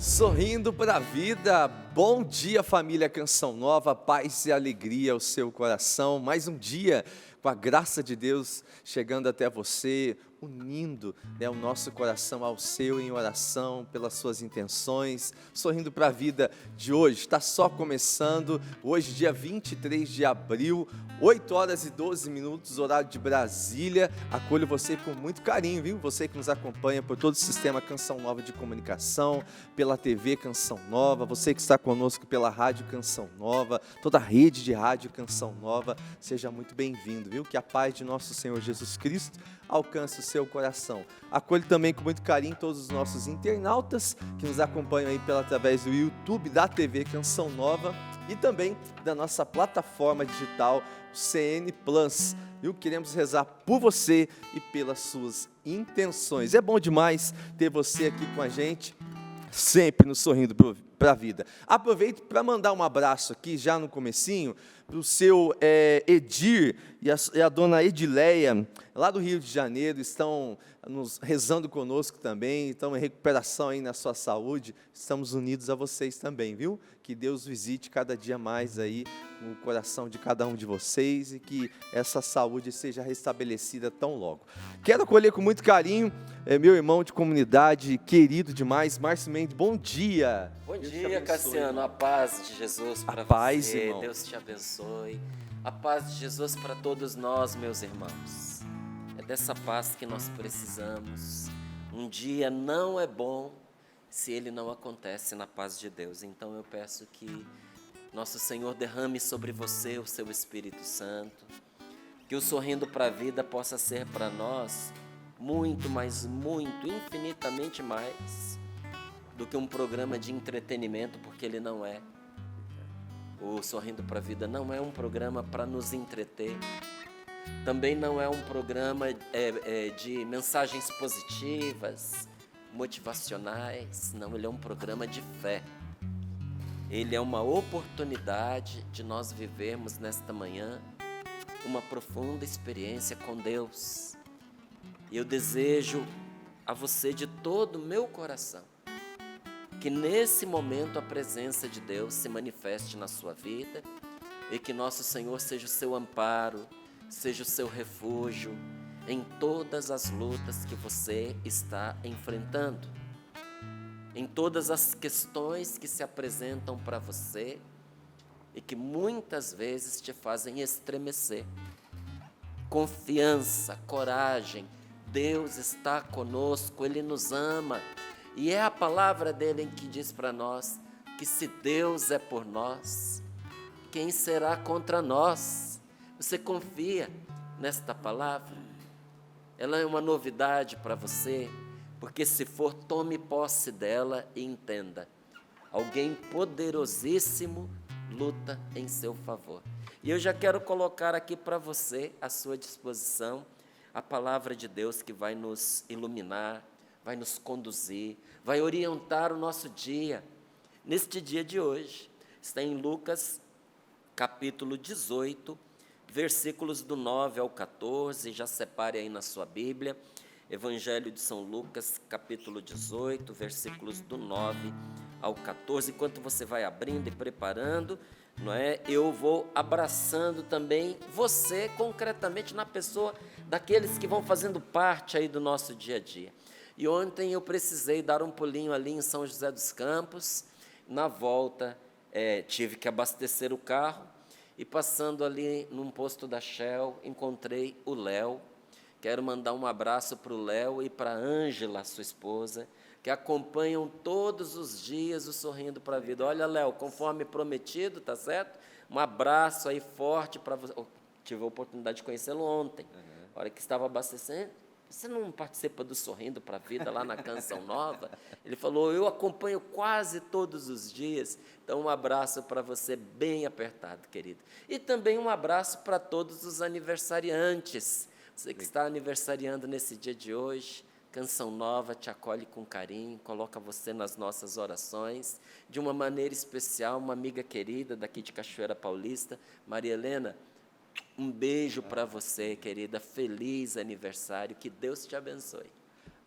Sorrindo para a vida, bom dia família Canção Nova, paz e alegria ao seu coração, mais um dia com a graça de Deus chegando até você, unindo o nosso coração ao seu em oração, pelas suas intenções, sorrindo para a vida de hoje, está só começando, hoje dia 23 de abril, 8 horas e 12 minutos, horário de Brasília, acolho você com muito carinho, viu? Você que nos acompanha por todo o sistema Canção Nova de comunicação, pela TV Canção Nova, você que está conosco pela Rádio Canção Nova, toda a rede de Rádio Canção Nova, seja muito bem-vindo, viu? Que a paz de nosso Senhor Jesus Cristo alcance o seu coração. Acolho também com muito carinho todos os nossos internautas que nos acompanham aí através do YouTube da TV Canção Nova e também da nossa plataforma digital CN Plus. Viu? Queremos rezar por você e pelas suas intenções. É bom demais ter você aqui com a gente, sempre nos sorrindo para a vida. Aproveito para mandar um abraço aqui, já no comecinho, para o seu Edir e a dona Edileia, lá do Rio de Janeiro, estão nos rezando conosco também, estão em recuperação aí na sua saúde, estamos unidos a vocês também, viu? Que Deus visite cada dia mais aí o coração de cada um de vocês e que essa saúde seja restabelecida tão logo. Quero acolher com muito carinho meu irmão de comunidade, querido demais, Márcio Mendes, bom dia. Bom dia, Cassiano, a paz de Jesus para paz, você, irmão. Deus te abençoe, a paz de Jesus para todos nós, meus irmãos, é dessa paz que nós precisamos. Um dia não é bom se ele não acontece na paz de Deus, então eu peço que nosso Senhor derrame sobre você o seu Espírito Santo, que o Sorrindo para a Vida possa ser para nós muito, mas muito, infinitamente mais do que um programa de entretenimento, porque ele não é. O Sorrindo para a Vida não é um programa para nos entreter, também não é um programa de mensagens positivas, motivacionais, não, ele é um programa de fé. Ele é uma oportunidade de nós vivermos nesta manhã uma profunda experiência com Deus. Eu desejo a você de todo o meu coração que nesse momento a presença de Deus se manifeste na sua vida e que nosso Senhor seja o seu amparo, seja o seu refúgio em todas as lutas que você está enfrentando, em todas as questões que se apresentam para você e que muitas vezes te fazem estremecer. Confiança, coragem, Deus está conosco, Ele nos ama. E é a palavra dele que diz para nós que se Deus é por nós, quem será contra nós? Você confia nesta palavra? Ela é uma novidade para você, porque se for, tome posse dela e entenda. Alguém poderosíssimo luta em seu favor. E eu já quero colocar aqui para você, à sua disposição, a palavra de Deus que vai nos iluminar, vai nos conduzir, vai orientar o nosso dia, neste dia de hoje. Está em Lucas, capítulo 18, versículos do 9 ao 14, já separe aí na sua Bíblia, Evangelho de São Lucas, capítulo 18, versículos do 9 ao 14, enquanto você vai abrindo e preparando, não é? Eu vou abraçando também você, concretamente na pessoa daqueles que vão fazendo parte aí do nosso dia a dia. E ontem eu precisei dar um pulinho ali em São José dos Campos, na volta tive que abastecer o carro e passando ali num posto da Shell, encontrei o Léo. Quero mandar um abraço para o Léo e para a Ângela, sua esposa, que acompanham todos os dias o Sorrindo para a Vida. Olha, Léo, conforme prometido, tá certo? Um abraço aí forte para você. Tive a oportunidade de conhecê-lo ontem, a hora que estava abastecendo. Você não participa do Sorrindo para a Vida lá na Canção Nova? Ele falou, eu acompanho quase todos os dias. Então, um abraço para você bem apertado, querido. E também um abraço para todos os aniversariantes. Você que está aniversariando nesse dia de hoje, Canção Nova te acolhe com carinho, coloca você nas nossas orações. De uma maneira especial, uma amiga querida daqui de Cachoeira Paulista, Maria Helena, um beijo para você, querida. Feliz aniversário. Que Deus te abençoe.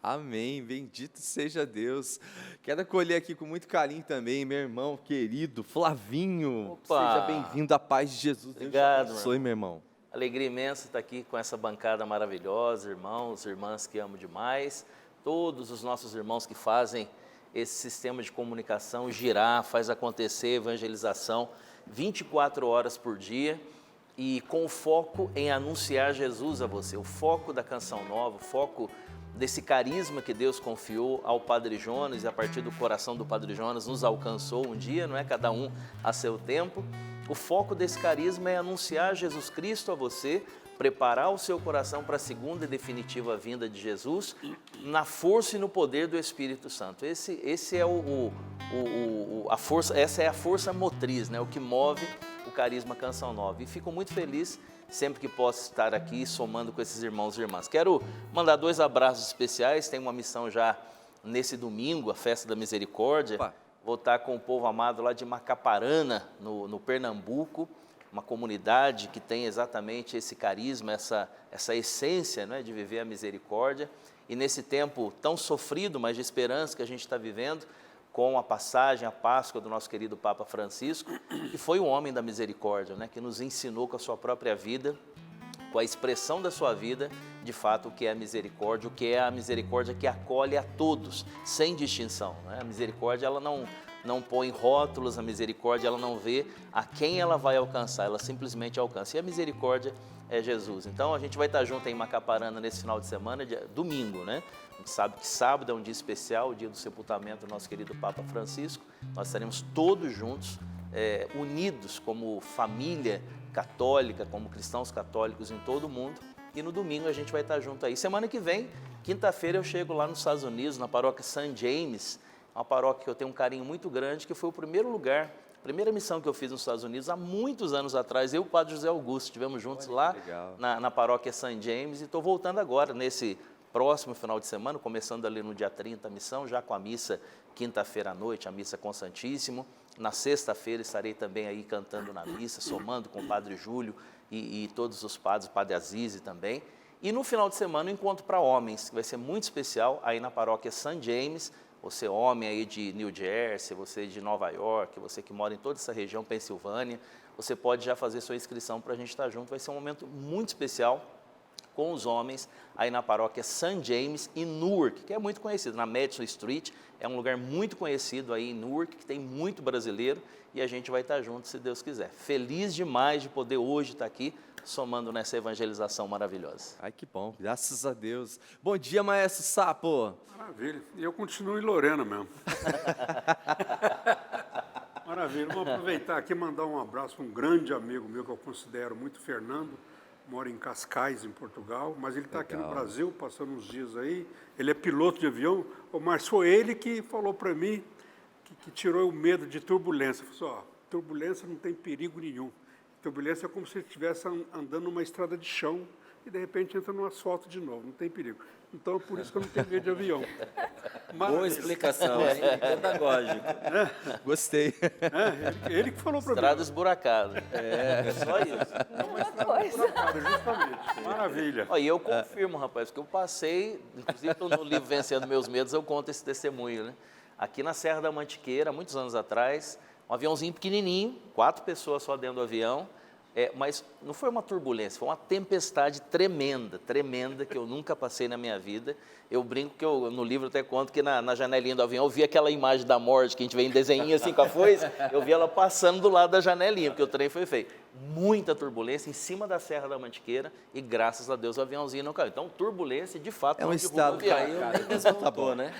Amém, bendito seja Deus. Quero acolher aqui com muito carinho também, meu irmão querido, Flavinho. Opa! Seja bem-vindo à paz de Jesus. Obrigado, Deus te abençoe, meu irmão. Alegria imensa estar aqui com essa bancada maravilhosa, irmãos, irmãs que amo demais, todos os nossos irmãos que fazem esse sistema de comunicação girar, faz acontecer evangelização 24 horas por dia e com foco em anunciar Jesus a você. O foco da Canção Nova, o foco desse carisma que Deus confiou ao Padre Jonas e a partir do coração do Padre Jonas nos alcançou um dia, não é? Cada um a seu tempo. O foco desse carisma é anunciar Jesus Cristo a você, preparar o seu coração para a segunda e definitiva vinda de Jesus, na força e no poder do Espírito Santo. Esse é a força, essa é a força motriz, né? O que move o carisma Canção Nova. E fico muito feliz sempre que posso estar aqui somando com esses irmãos e irmãs. Quero mandar 2 abraços especiais, tem uma missão já nesse domingo, a Festa da Misericórdia. Opa. Vou estar com o povo amado lá de Macaparana, no Pernambuco, uma comunidade que tem exatamente esse carisma, essa essência, né, de viver a misericórdia. E nesse tempo tão sofrido, mas de esperança que a gente está vivendo, com a passagem, a Páscoa do nosso querido Papa Francisco, que foi o homem da misericórdia, né, que nos ensinou com a sua própria vida, com a expressão da sua vida, de fato, o que é a misericórdia, o que é a misericórdia que acolhe a todos, sem distinção, né? A misericórdia, ela não põe rótulos, a misericórdia, ela não vê a quem ela vai alcançar, ela simplesmente alcança. E a misericórdia é Jesus. Então, a gente vai estar junto em Macaparana nesse final de semana, domingo, né? A gente sabe que sábado é um dia especial, o dia do sepultamento do nosso querido Papa Francisco. Nós estaremos todos juntos, unidos como família católica, como cristãos católicos em todo o mundo. E no domingo a gente vai estar junto aí. Semana que vem, quinta-feira, eu chego lá nos Estados Unidos, na paróquia St. James, uma paróquia que eu tenho um carinho muito grande, que foi o primeiro lugar, a primeira missão que eu fiz nos Estados Unidos, há muitos anos atrás. Eu e o Padre José Augusto estivemos juntos lá na paróquia St. James, e estou voltando agora, nesse próximo final de semana, começando ali no dia 30 a missão, já com a missa quinta-feira à noite, a missa com o Santíssimo. Na sexta-feira estarei também aí cantando na missa, somando com o Padre Júlio e todos os padres, o Padre Azize também. E no final de semana, um encontro para homens, que vai ser muito especial, aí na paróquia St. James. Você homem aí de New Jersey, você de Nova York, você que mora em toda essa região, Pensilvânia, você pode já fazer sua inscrição para a gente estar junto. Vai ser um momento muito especial com os homens aí na paróquia St. James em Newark, que é muito conhecido, na Madison Street, é um lugar muito conhecido aí em Newark, que tem muito brasileiro, e a gente vai estar junto, se Deus quiser. Feliz demais de poder hoje estar aqui, somando nessa evangelização maravilhosa. Ai, que bom, graças a Deus. Bom dia, Maestro Sapo. Maravilha. E eu continuo em Lorena mesmo. Maravilha. Vou aproveitar aqui e mandar um abraço para um grande amigo meu que eu considero muito, Fernando. Mora em Cascais, em Portugal, mas ele está aqui no Brasil, passando uns dias aí. Ele é piloto de avião, mas foi ele que falou para mim, que tirou o medo de turbulência. Ele falou assim, turbulência não tem perigo nenhum. Turbulência é como se estivesse andando numa estrada de chão e, de repente, entra no asfalto de novo, não tem perigo. Então, é por isso que eu não tenho medo de avião. Boa explicação, hein? Pedagógico. Gostei. Ele que falou para mim. Estrada esburacada. É só isso. É uma estrada esburacada, justamente. Maravilha. E eu confirmo, rapaz, que eu passei, inclusive no livro Vencendo Meus Medos, eu conto esse testemunho, né? Aqui na Serra da Mantiqueira, há muitos anos atrás, um aviãozinho pequenininho, 4 pessoas só dentro do avião, mas não foi uma turbulência, foi uma tempestade tremenda, que eu nunca passei na minha vida. Eu brinco que no livro até conto que na janelinha do avião eu vi aquela imagem da morte que a gente vê em desenho assim com a foice, eu vi ela passando do lado da janelinha, porque o trem foi feio. Muita turbulência em cima da Serra da Mantiqueira e graças a Deus o aviãozinho não caiu. Então, turbulência, de fato, É um não estado derruba o Caiu, avião. nem desmontou, né?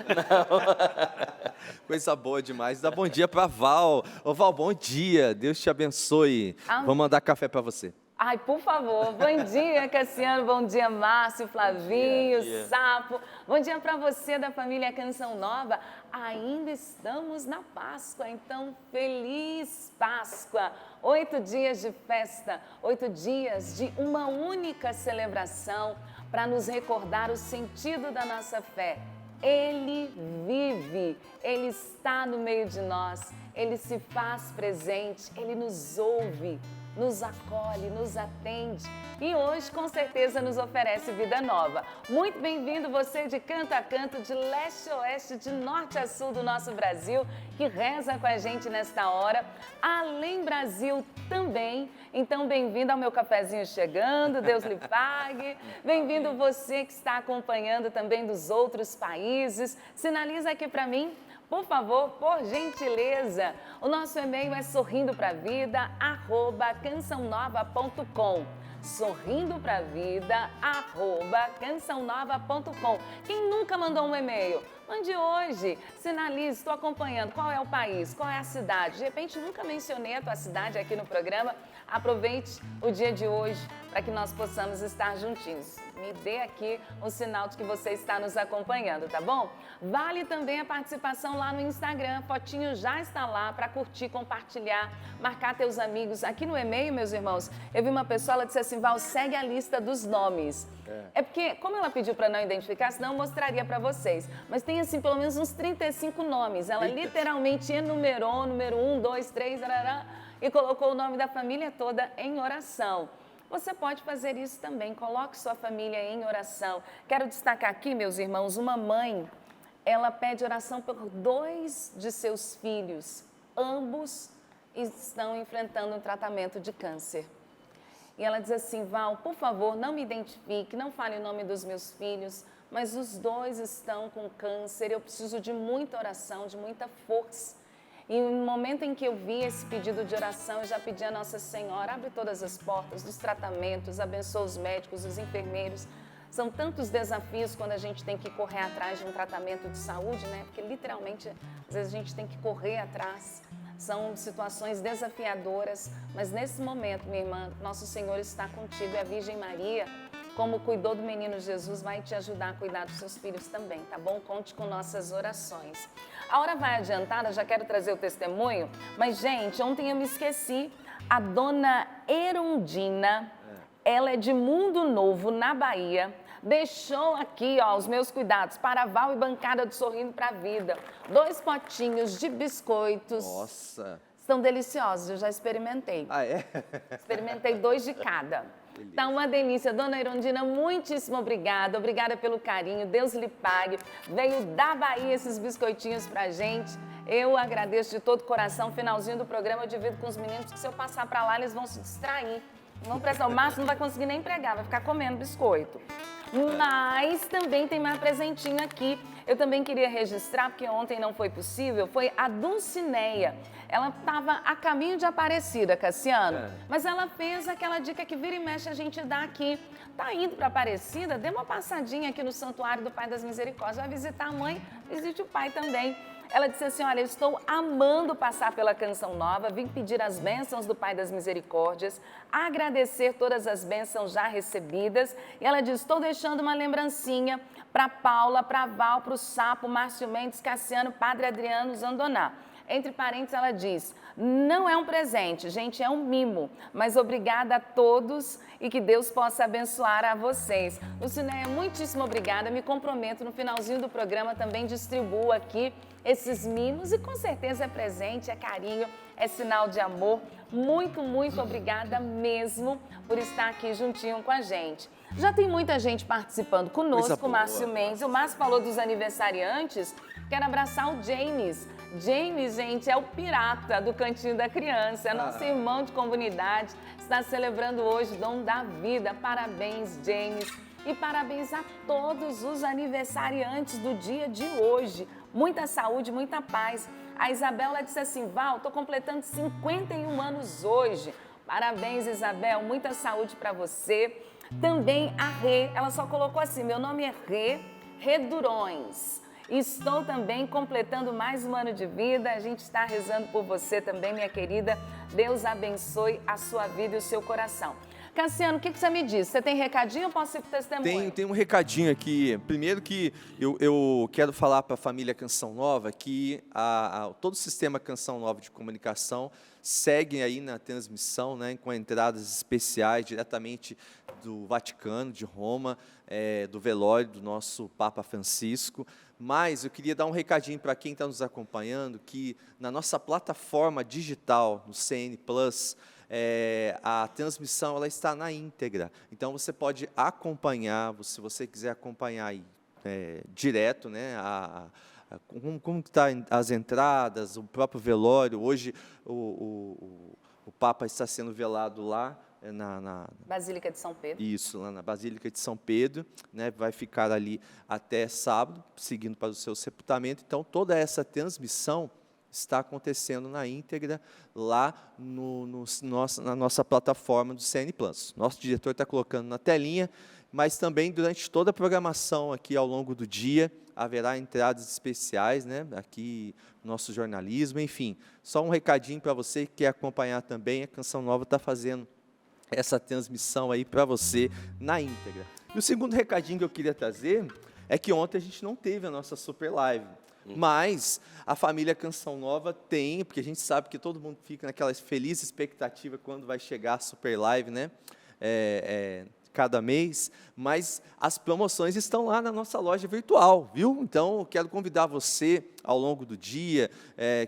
Coisa boa demais. Dá bom dia para Val. Ô, Val, bom dia. Deus te abençoe. Amém. Vou mandar café para você. Ai, por favor. Bom dia, Cassiano. Bom dia, Márcio, Flavinho, Sapo. Bom dia para você da família Canção Nova. Ainda estamos na Páscoa, então feliz Páscoa. 8 dias de festa, 8 dias de uma única celebração para nos recordar o sentido da nossa fé. Ele vive, Ele está no meio de nós, Ele se faz presente, Ele nos ouve. nos acolhe, nos atende e hoje com certeza nos oferece vida nova. Muito bem-vindo você de canto a canto, de leste a oeste, de norte a sul do nosso Brasil, que reza com a gente nesta hora. Além Brasil também, então bem-vindo ao meu cafezinho chegando, Deus lhe pague. Bem-vindo você que está acompanhando também dos outros países. Sinaliza aqui para mim. Por favor, por gentileza, o nosso e-mail é sorrindopravida@cançãonova.com. sorrindopravida@cançãonova.com. Quem nunca mandou um e-mail? Mande hoje. Sinalize, estou acompanhando. Qual é o país? Qual é a cidade? De repente, nunca mencionei a tua cidade aqui no programa. Aproveite o dia de hoje para que nós possamos estar juntinhos. Me dê aqui o sinal de que você está nos acompanhando, tá bom? Vale também a participação lá no Instagram. Fotinho já está lá para curtir, compartilhar, marcar teus amigos. Aqui no e-mail, meus irmãos, eu vi uma pessoa, ela disse assim, Val, segue a lista dos nomes. É porque, como ela pediu para não identificar, senão eu mostraria para vocês. Mas tem, assim, pelo menos uns 35 nomes. Ela literalmente enumerou, número 1, 2, 3, e colocou o nome da família toda em oração. Você pode fazer isso também, coloque sua família em oração. Quero destacar aqui, meus irmãos, uma mãe, ela pede oração por 2 de seus filhos. Ambos estão enfrentando um tratamento de câncer. E ela diz assim, Val, por favor, não me identifique, não fale o nome dos meus filhos, mas os 2 estão com câncer, eu preciso de muita oração, de muita força. E no momento em que eu vi esse pedido de oração, eu já pedi a Nossa Senhora, abre todas as portas dos tratamentos, abençoa os médicos, os enfermeiros. São tantos desafios quando a gente tem que correr atrás de um tratamento de saúde, né? Porque literalmente, às vezes a gente tem que correr atrás. São situações desafiadoras, mas nesse momento, minha irmã, Nosso Senhor está contigo e a Virgem Maria, como cuidou do menino Jesus, vai te ajudar a cuidar dos seus filhos também, tá bom? Conte com nossas orações. A hora vai adiantada, já quero trazer o testemunho, mas, gente, ontem eu me esqueci. A dona Erundina, ela é de Mundo Novo, na Bahia, deixou aqui, ó, os meus cuidados para a Val e bancada do Sorrindo para a Vida. 2 potinhos de biscoitos. Nossa! São deliciosos, eu já experimentei. Ah, é? Experimentei 2 de cada. Tá uma delícia. Dona Irondina, muitíssimo obrigada. Obrigada pelo carinho. Deus lhe pague. Veio da Bahia esses biscoitinhos pra gente. Eu agradeço de todo o coração. Finalzinho do programa eu divido com os meninos, que se eu passar pra lá, eles vão se distrair. Vão prestar. O Márcio não vai conseguir nem pregar, vai ficar comendo biscoito. Mas também tem mais presentinho aqui. Eu também queria registrar, porque ontem não foi possível, foi a Dulcineia. Ela estava a caminho de Aparecida, Cassiano, mas ela fez aquela dica que vira e mexe a gente dá aqui. Tá indo para Aparecida? Dê uma passadinha aqui no Santuário do Pai das Misericórdias. Vai visitar a mãe, visite o pai também. Ela disse assim, olha, eu estou amando passar pela Canção Nova, vim pedir as bênçãos do Pai das Misericórdias, agradecer todas as bênçãos já recebidas. E ela diz, estou deixando uma lembrancinha para Paula, para Val, para o Sapo, Márcio Mendes, Cassiano, Padre Adriano Zandoná. Entre parênteses, ela diz, não é um presente, gente, é um mimo, mas obrigada a todos e que Deus possa abençoar a vocês. Lucinéia, muitíssimo obrigada, me comprometo no finalzinho do programa também distribuo aqui esses mimos e com certeza é presente, é carinho, é sinal de amor. Muito, muito obrigada mesmo por estar aqui juntinho com a gente. Já tem muita gente participando conosco, o Márcio Mendes. O Márcio falou dos aniversariantes. Quero abraçar o James. James, gente, é o pirata do Cantinho da Criança, é nosso irmão de comunidade, está celebrando hoje o dom da vida. Parabéns, James. E parabéns a todos os aniversariantes do dia de hoje. Muita saúde, muita paz. A Isabela disse assim, Val, estou completando 51 anos hoje. Parabéns, Isabel, muita saúde para você. Também a Rê, ela só colocou assim, meu nome é Rê Durões. Estou também completando mais um ano de vida. A gente está rezando por você também, minha querida. Deus abençoe a sua vida e o seu coração. Cassiano, o que você me diz? Você tem recadinho ou posso ir para o testemunho? Tem um recadinho aqui. Primeiro que eu quero falar para a família Canção Nova que todo o sistema Canção Nova de comunicação segue aí na transmissão, né, com entradas especiais diretamente do Vaticano, de Roma, do velório do nosso Papa Francisco. Mas eu queria dar um recadinho para quem está nos acompanhando, que na nossa plataforma digital, no CN Plus, a transmissão ela está na íntegra. Então você pode acompanhar, se você quiser acompanhar aí, direto, né, como está as entradas, o próprio velório. Hoje o Papa está sendo velado lá na Basílica de São Pedro. Isso, lá na Basílica de São Pedro, né, vai ficar ali até sábado, seguindo para o seu sepultamento. Então, toda essa transmissão está acontecendo na íntegra lá na nossa plataforma do CN Plus. Nosso diretor está colocando na telinha, mas também durante toda a programação aqui ao longo do dia, haverá entradas especiais, né, aqui nosso jornalismo, enfim. Só um recadinho para você que quer acompanhar também, a Canção Nova está fazendo essa transmissão aí para você na íntegra. E o segundo recadinho que eu queria trazer é que ontem a gente não teve a nossa super live, mas a família Canção Nova tem, porque a gente sabe que todo mundo fica naquela feliz expectativa quando vai chegar a super live, né? Cada mês, mas as promoções estão lá na nossa loja virtual, viu? Então, eu quero convidar você, ao longo do dia,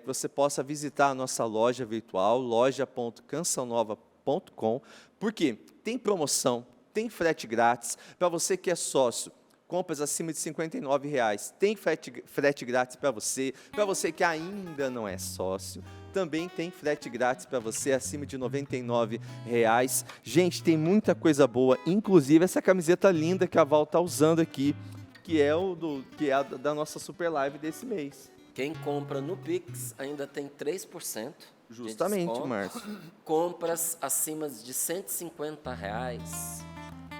que você possa visitar a nossa loja virtual, loja.cançãonova.com, porque tem promoção, tem frete grátis. Para você que é sócio, compras acima de R$ 59,00, tem frete grátis para você. Para você que ainda não é sócio, também tem frete grátis para você acima de R$ 99,00. Gente, tem muita coisa boa, inclusive essa camiseta linda que a Val está usando aqui, que é a da nossa super live desse mês. Quem compra no Pix ainda tem 3%. Justamente, Márcio. Compras acima de R$ 150,00,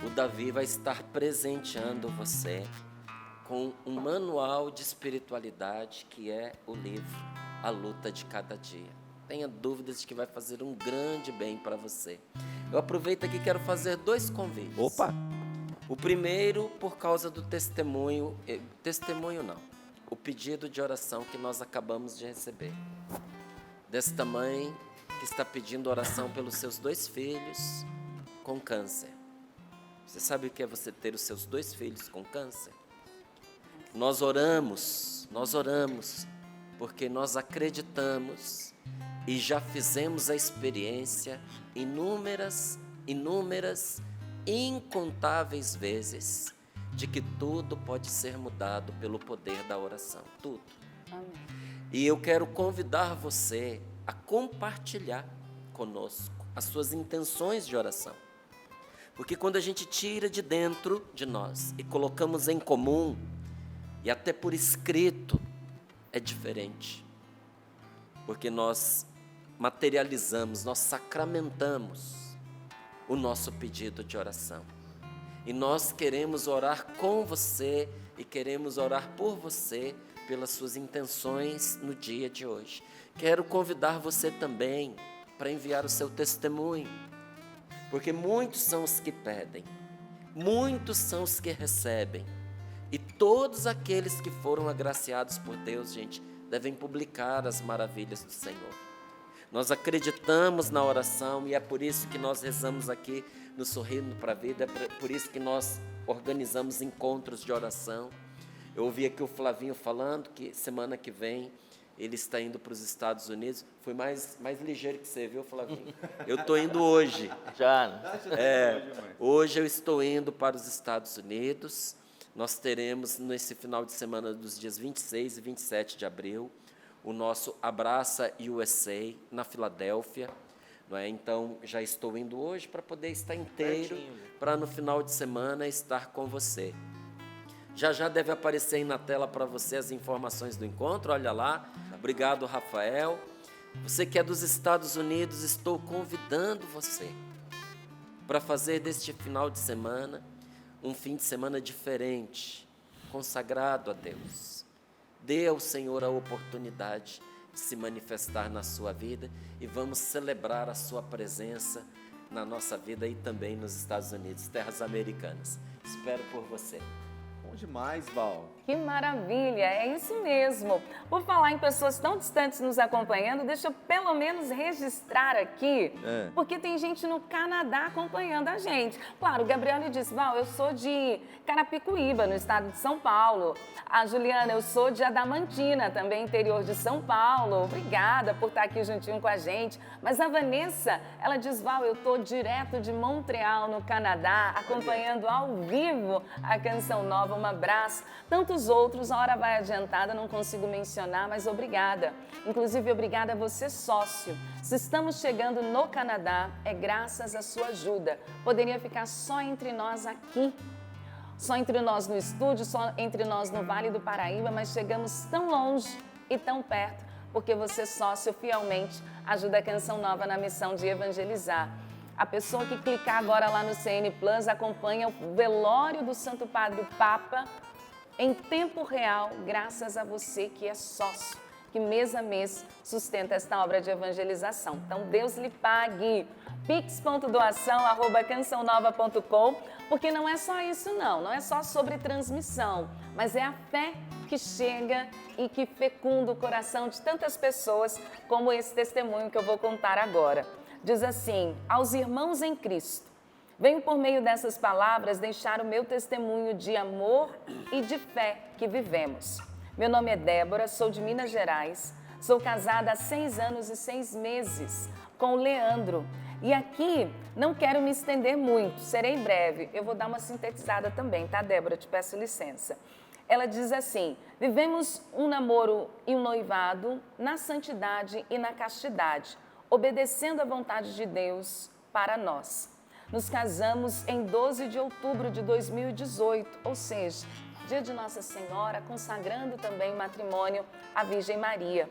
o Davi vai estar presenteando você com um manual de espiritualidade, que é o livro A Luta de Cada Dia. Tenha dúvidas de que vai fazer um grande bem para você. Eu aproveito aqui e quero fazer 2 convites. Opa! O primeiro, por causa do testemunho não, o pedido de oração que nós acabamos de receber. Desta mãe que está pedindo oração pelos seus 2 filhos com câncer. Você sabe o que é você ter os seus 2 filhos com câncer? Nós oramos, porque nós acreditamos e já fizemos a experiência incontáveis vezes, de que tudo pode ser mudado pelo poder da oração, tudo. Amém. E eu quero convidar você a compartilhar conosco as suas intenções de oração. Porque quando a gente tira de dentro de nós e colocamos em comum, e até por escrito, é diferente. Porque nós materializamos, nós sacramentamos o nosso pedido de oração. E nós queremos orar com você e queremos orar por você, pelas suas intenções no dia de hoje. Quero convidar você também para enviar o seu testemunho, porque muitos são os que pedem, muitos são os que recebem, e todos aqueles que foram agraciados por Deus, gente, devem publicar as maravilhas do Senhor. Nós acreditamos na oração e é por isso que nós rezamos aqui no Sorrindo para a Vida, é por isso que nós organizamos encontros de oração. Eu ouvi aqui o Flavinho falando que semana que vem ele está indo para os Estados Unidos. Foi mais ligeiro que você, viu, Flavinho? Eu estou indo hoje. Já, né? Hoje eu estou indo para os Estados Unidos. Nós teremos, nesse final de semana dos dias 26 e 27 de abril, o nosso Abraça USA, na Filadélfia. Não é? Então, já estou indo hoje para poder estar inteiro, para no final de semana estar com você. Já deve aparecer aí na tela para você as informações do encontro, olha lá. Obrigado, Rafael. Você que é dos Estados Unidos, estou convidando você para fazer deste final de semana um fim de semana diferente, consagrado a Deus. Dê ao Senhor a oportunidade de se manifestar na sua vida e vamos celebrar a sua presença na nossa vida e também nos Estados Unidos, terras americanas. Espero por você. Bom demais, Val. Que maravilha, é isso mesmo. Por falar em pessoas tão distantes nos acompanhando, deixa eu pelo menos registrar aqui, porque tem gente no Canadá acompanhando a gente. Claro, o Gabriel disse, Val, eu sou de Carapicuíba, no estado de São Paulo. A Juliana, eu sou de Adamantina, também interior de São Paulo. Obrigada por estar aqui juntinho com a gente. Mas a Vanessa, ela diz, Val, eu estou direto de Montreal, no Canadá, acompanhando ao vivo a Canção Nova. Um abraço. Tantos outros, a hora vai adiantada, não consigo mencionar, mas obrigada. Inclusive, obrigada a você, sócio. Se estamos chegando no Canadá, é graças à sua ajuda. Poderia ficar só entre nós aqui, só entre nós no estúdio, só entre nós no Vale do Paraíba, mas chegamos tão longe e tão perto, porque você, sócio, fielmente ajuda a Canção Nova na missão de evangelizar. A pessoa que clicar agora lá no CN Plus acompanha o velório do Santo Padre Papa em tempo real, graças a você que é sócio, que mês a mês sustenta esta obra de evangelização. Então, Deus lhe pague. pix.doação@cançãonova.com, porque não é só isso não é só sobre transmissão, mas é a fé que chega e que fecunda o coração de tantas pessoas, como esse testemunho que eu vou contar agora. Diz assim, aos irmãos em Cristo, venho por meio dessas palavras deixar o meu testemunho de amor e de fé que vivemos. Meu nome é Débora, sou de Minas Gerais, sou casada há 6 anos e 6 meses com o Leandro. E aqui não quero me estender muito, serei breve, eu vou dar uma sintetizada também, tá, Débora? Te peço licença. Ela diz assim, vivemos um namoro e um noivado na santidade e na castidade, obedecendo à vontade de Deus para nós. Nos casamos em 12 de outubro de 2018, ou seja, dia de Nossa Senhora, consagrando também o matrimônio à Virgem Maria.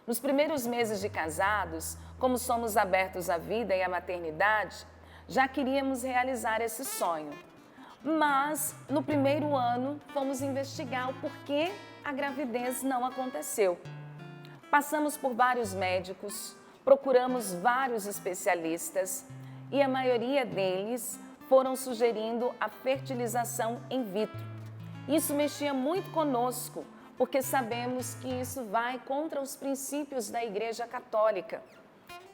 Nos primeiros meses de casados, como somos abertos à vida e à maternidade, já queríamos realizar esse sonho. Mas, no primeiro ano, fomos investigar o porquê a gravidez não aconteceu. Passamos por vários médicos, procuramos vários especialistas e a maioria deles foram sugerindo a fertilização in vitro. Isso mexia muito conosco, porque sabemos que isso vai contra os princípios da Igreja Católica.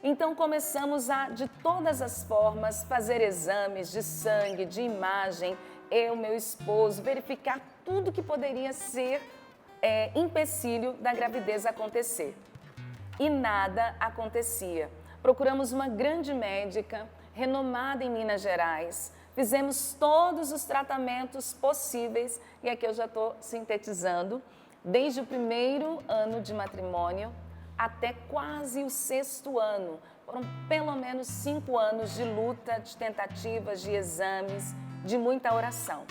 Então começamos a, de todas as formas, fazer exames de sangue, de imagem, eu, meu esposo, verificar tudo que poderia ser empecilho da gravidez acontecer. E nada acontecia. Procuramos uma grande médica, renomada em Minas Gerais, fizemos todos os tratamentos possíveis, e aqui eu já estou sintetizando, desde o primeiro ano de matrimônio até quase o 6º ano. Foram pelo menos 5 anos de luta, de tentativas, de exames, de muita oração.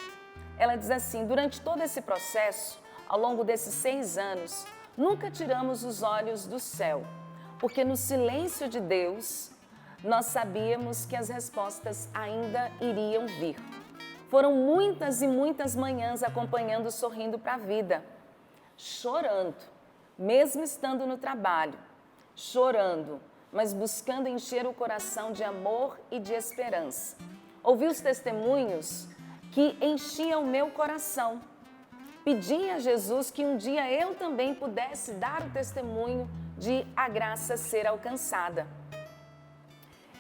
Ela diz assim, durante todo esse processo, ao longo desses 6 anos, nunca tiramos os olhos do céu, porque no silêncio de Deus, nós sabíamos que as respostas ainda iriam vir. Foram muitas e muitas manhãs acompanhando, sorrindo para a vida, chorando, mesmo estando no trabalho, chorando, mas buscando encher o coração de amor e de esperança. Ouvi os testemunhos que enchiam o meu coração. Pedi a Jesus que um dia eu também pudesse dar o testemunho de a graça ser alcançada.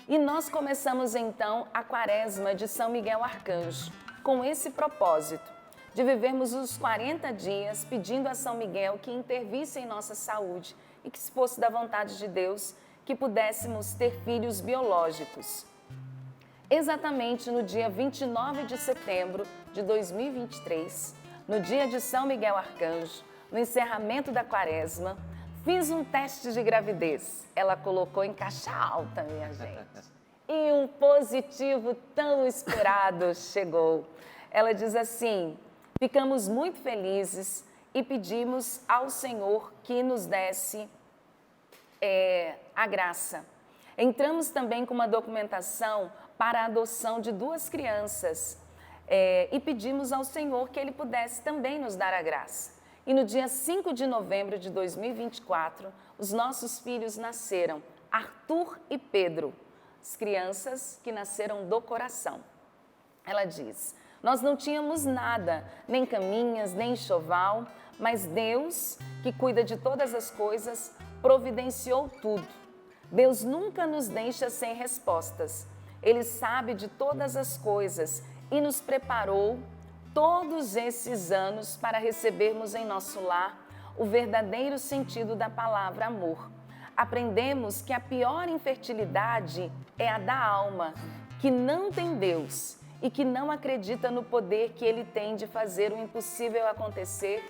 E nós começamos então a quaresma de São Miguel Arcanjo, com esse propósito, de vivermos os 40 dias pedindo a São Miguel que intervisse em nossa saúde e que, se fosse da vontade de Deus, que pudéssemos ter filhos biológicos. Exatamente no dia 29 de setembro de 2023, no dia de São Miguel Arcanjo, no encerramento da quaresma, fiz um teste de gravidez. Ela colocou em caixa alta, minha gente. E um positivo tão esperado chegou. Ela diz assim, ficamos muito felizes e pedimos ao Senhor que nos desse a graça. Entramos também com uma documentação para a adoção de 2 crianças e pedimos ao Senhor que Ele pudesse também nos dar a graça. E no dia 5 de novembro de 2024, os nossos filhos nasceram, Arthur e Pedro, as crianças que nasceram do coração. Ela diz, Nós não tínhamos nada, nem caminhas, nem enxoval, mas Deus, que cuida de todas as coisas, providenciou tudo. Deus nunca nos deixa sem respostas. Ele sabe de todas as coisas e nos preparou todos esses anos para recebermos em nosso lar o verdadeiro sentido da palavra amor. Aprendemos que a pior infertilidade é a da alma, que não tem Deus e que não acredita no poder que Ele tem de fazer o impossível acontecer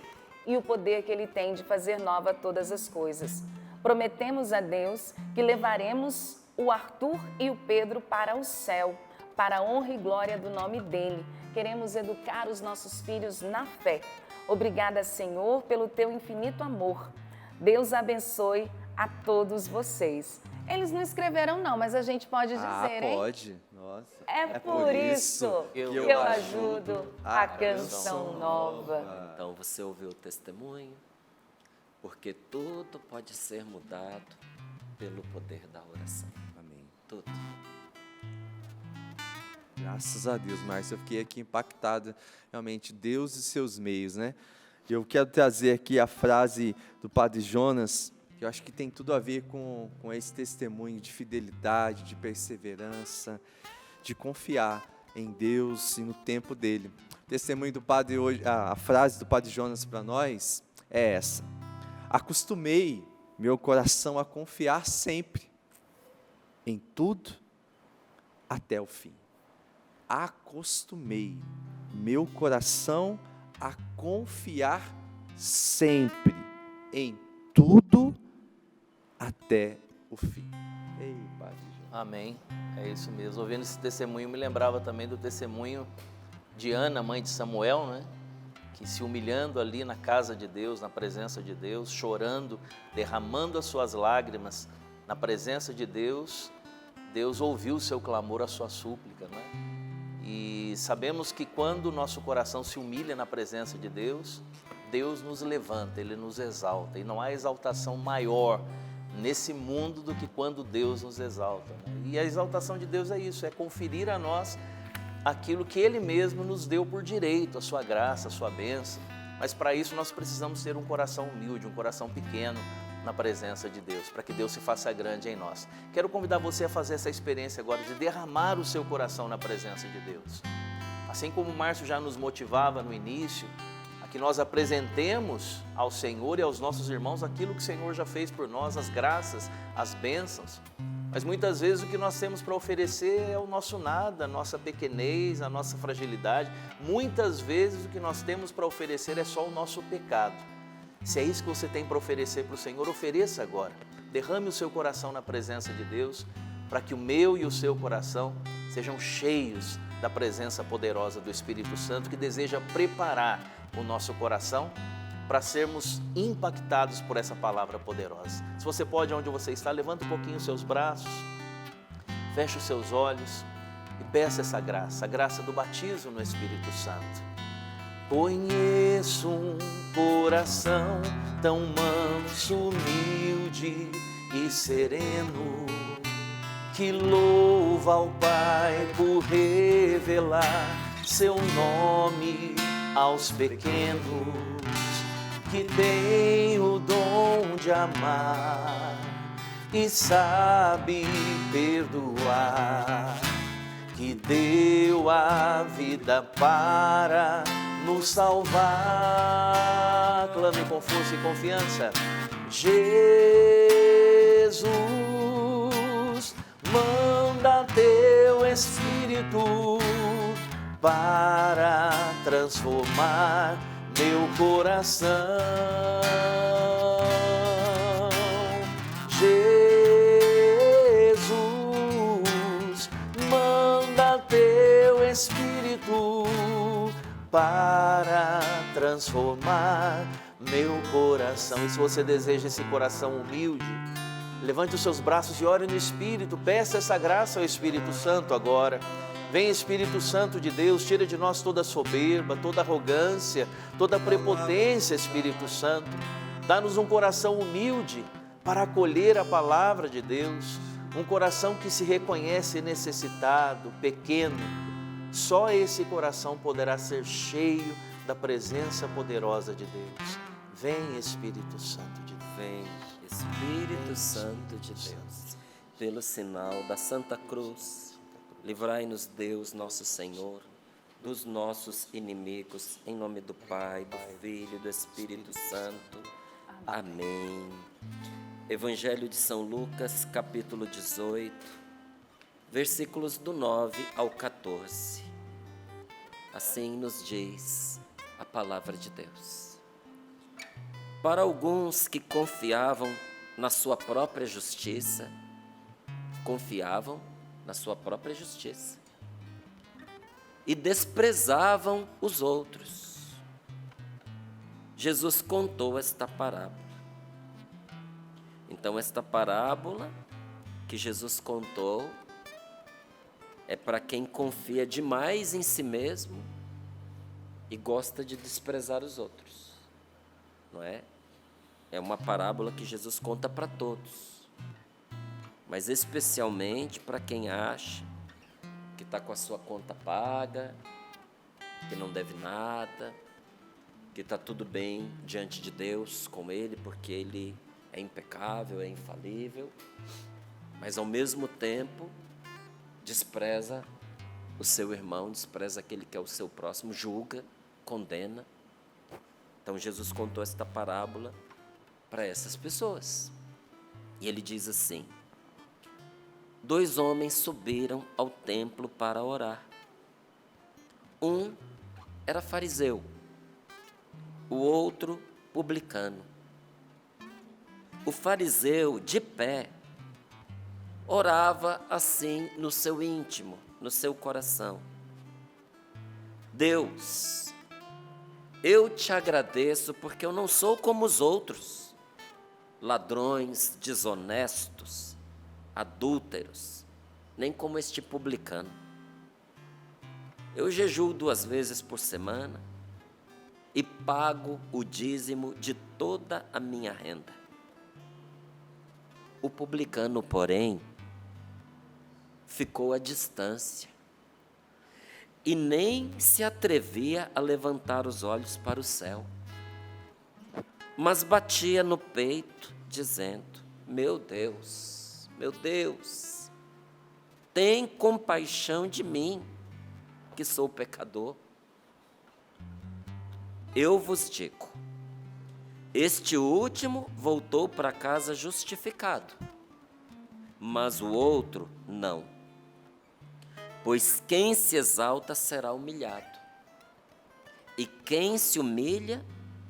e o poder que Ele tem de fazer nova todas as coisas. Prometemos a Deus que levaremos o Arthur e o Pedro para o céu, para a honra e glória do nome dEle. Queremos educar os nossos filhos na fé. Obrigada, Senhor, pelo Teu infinito amor. Deus abençoe a todos vocês. Eles não escreveram não, mas a gente pode dizer, hein? Pode. Nossa. É por isso que eu ajudo a Canção Nova. Então você ouviu o testemunho, porque tudo pode ser mudado pelo poder da oração. Amém. Tudo. Graças a Deus, Márcio, eu fiquei aqui impactado, realmente, Deus e seus meios, né? Eu quero trazer aqui a frase do Padre Jonas, que eu acho que tem tudo a ver com esse testemunho de fidelidade, de perseverança, de confiar em Deus e no tempo dele. O testemunho do Padre hoje, a frase do Padre Jonas para nós é essa: acostumei meu coração a confiar sempre, em tudo, até o fim. Acostumei meu coração a confiar sempre, em tudo, até o fim. Ei, Padre João. Amém, é isso mesmo. Ouvindo esse testemunho, me lembrava também do testemunho de Ana, mãe de Samuel, né? Que se humilhando ali na casa de Deus, na presença de Deus, chorando, derramando as suas lágrimas na presença de Deus, Deus ouviu o seu clamor, a sua súplica, né? E sabemos que quando o nosso coração se humilha na presença de Deus, Deus nos levanta, Ele nos exalta. E não há exaltação maior nesse mundo do que quando Deus nos exalta, né? E a exaltação de Deus é isso, é conferir a nós aquilo que Ele mesmo nos deu por direito, a sua graça, a sua bênção. Mas para isso nós precisamos ter um coração humilde, um coração pequeno na presença de Deus, para que Deus se faça grande em nós. Quero convidar você a fazer essa experiência agora de derramar o seu coração na presença de Deus. Assim como o Márcio já nos motivava no início, a que nós apresentemos ao Senhor e aos nossos irmãos aquilo que o Senhor já fez por nós, as graças, as bênçãos. Mas muitas vezes o que nós temos para oferecer é o nosso nada, a nossa pequenez, a nossa fragilidade. Muitas vezes o que nós temos para oferecer é só o nosso pecado. Se é isso que você tem para oferecer para o Senhor, ofereça agora. Derrame o seu coração na presença de Deus, para que o meu e o seu coração sejam cheios da presença poderosa do Espírito Santo, que deseja preparar o nosso coração para sermos impactados por essa palavra poderosa. Se você pode, onde você está, levanta um pouquinho os seus braços, feche os seus olhos e peça essa graça, a graça do batismo no Espírito Santo. Conheço um coração tão manso, humilde e sereno, que louva ao Pai por revelar seu nome aos pequenos, que tem o dom de amar e sabe perdoar, que deu a vida para nos salvar. Clame com força e confiança. Jesus, manda teu Espírito para transformar meu coração. Jesus, manda teu Espírito para transformar meu coração. E se você deseja esse coração humilde, levante os seus braços e ore no Espírito, peça essa graça ao Espírito Santo agora. Vem, Espírito Santo de Deus, tira de nós toda soberba, toda arrogância, toda prepotência, Espírito Santo. Dá-nos um coração humilde para acolher a palavra de Deus, um coração que se reconhece necessitado, pequeno, Só esse coração poderá ser cheio da presença poderosa de Deus. Vem, Espírito Santo de Deus. Vem, Espírito Santo de Deus, pelo sinal da Santa Cruz, livrai-nos Deus, nosso Senhor, dos nossos inimigos, em nome do Pai, do Filho e do Espírito Santo. Amém. Evangelho de São Lucas, capítulo 18, versículos do 9 ao 14. Assim nos diz a palavra de Deus. Para alguns que confiavam na sua própria justiça, e desprezavam os outros, Jesus contou esta parábola. Então, esta parábola que Jesus contou é para quem confia demais em si mesmo e gosta de desprezar os outros, não é? É uma parábola que Jesus conta para todos, mas especialmente para quem acha que está com a sua conta paga, que não deve nada, que está tudo bem diante de Deus com Ele, porque Ele é impecável, é infalível, mas ao mesmo tempo despreza o seu irmão, despreza aquele que é o seu próximo, julga, condena. Então Jesus contou esta parábola para essas pessoas. E ele diz assim: 2 homens subiram ao templo para orar. Um era fariseu, o outro publicano. O fariseu, de pé, orava assim no seu íntimo, no seu coração: Deus, eu te agradeço porque eu não sou como os outros, ladrões, desonestos, adúlteros, nem como este publicano. Eu jejuo 2 vezes por semana e pago o dízimo de toda a minha renda. O publicano, porém, ficou à distância e nem se atrevia a levantar os olhos para o céu, mas batia no peito, dizendo: meu Deus, tem compaixão de mim, que sou pecador. Eu vos digo, este último voltou para casa justificado, mas o outro não. Pois quem se exalta será humilhado, e quem se humilha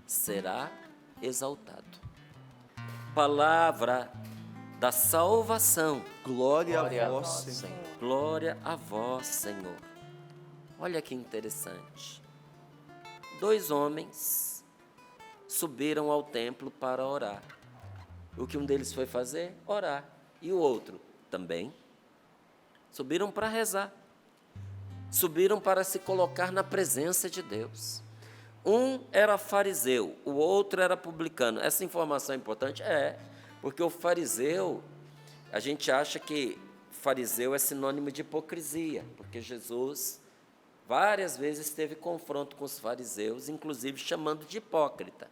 será exaltado. Palavra da salvação. Glória a vós, Senhor. Glória a vós, Senhor. Olha que interessante. 2 homens subiram ao templo para orar. O que um deles foi fazer? Orar. E o outro também. Subiram para rezar. Subiram para se colocar na presença de Deus. Um era fariseu, o outro era publicano. Essa informação é importante? É, porque o fariseu, a gente acha que fariseu é sinônimo de hipocrisia, porque Jesus várias vezes teve confronto com os fariseus, inclusive chamando de hipócrita.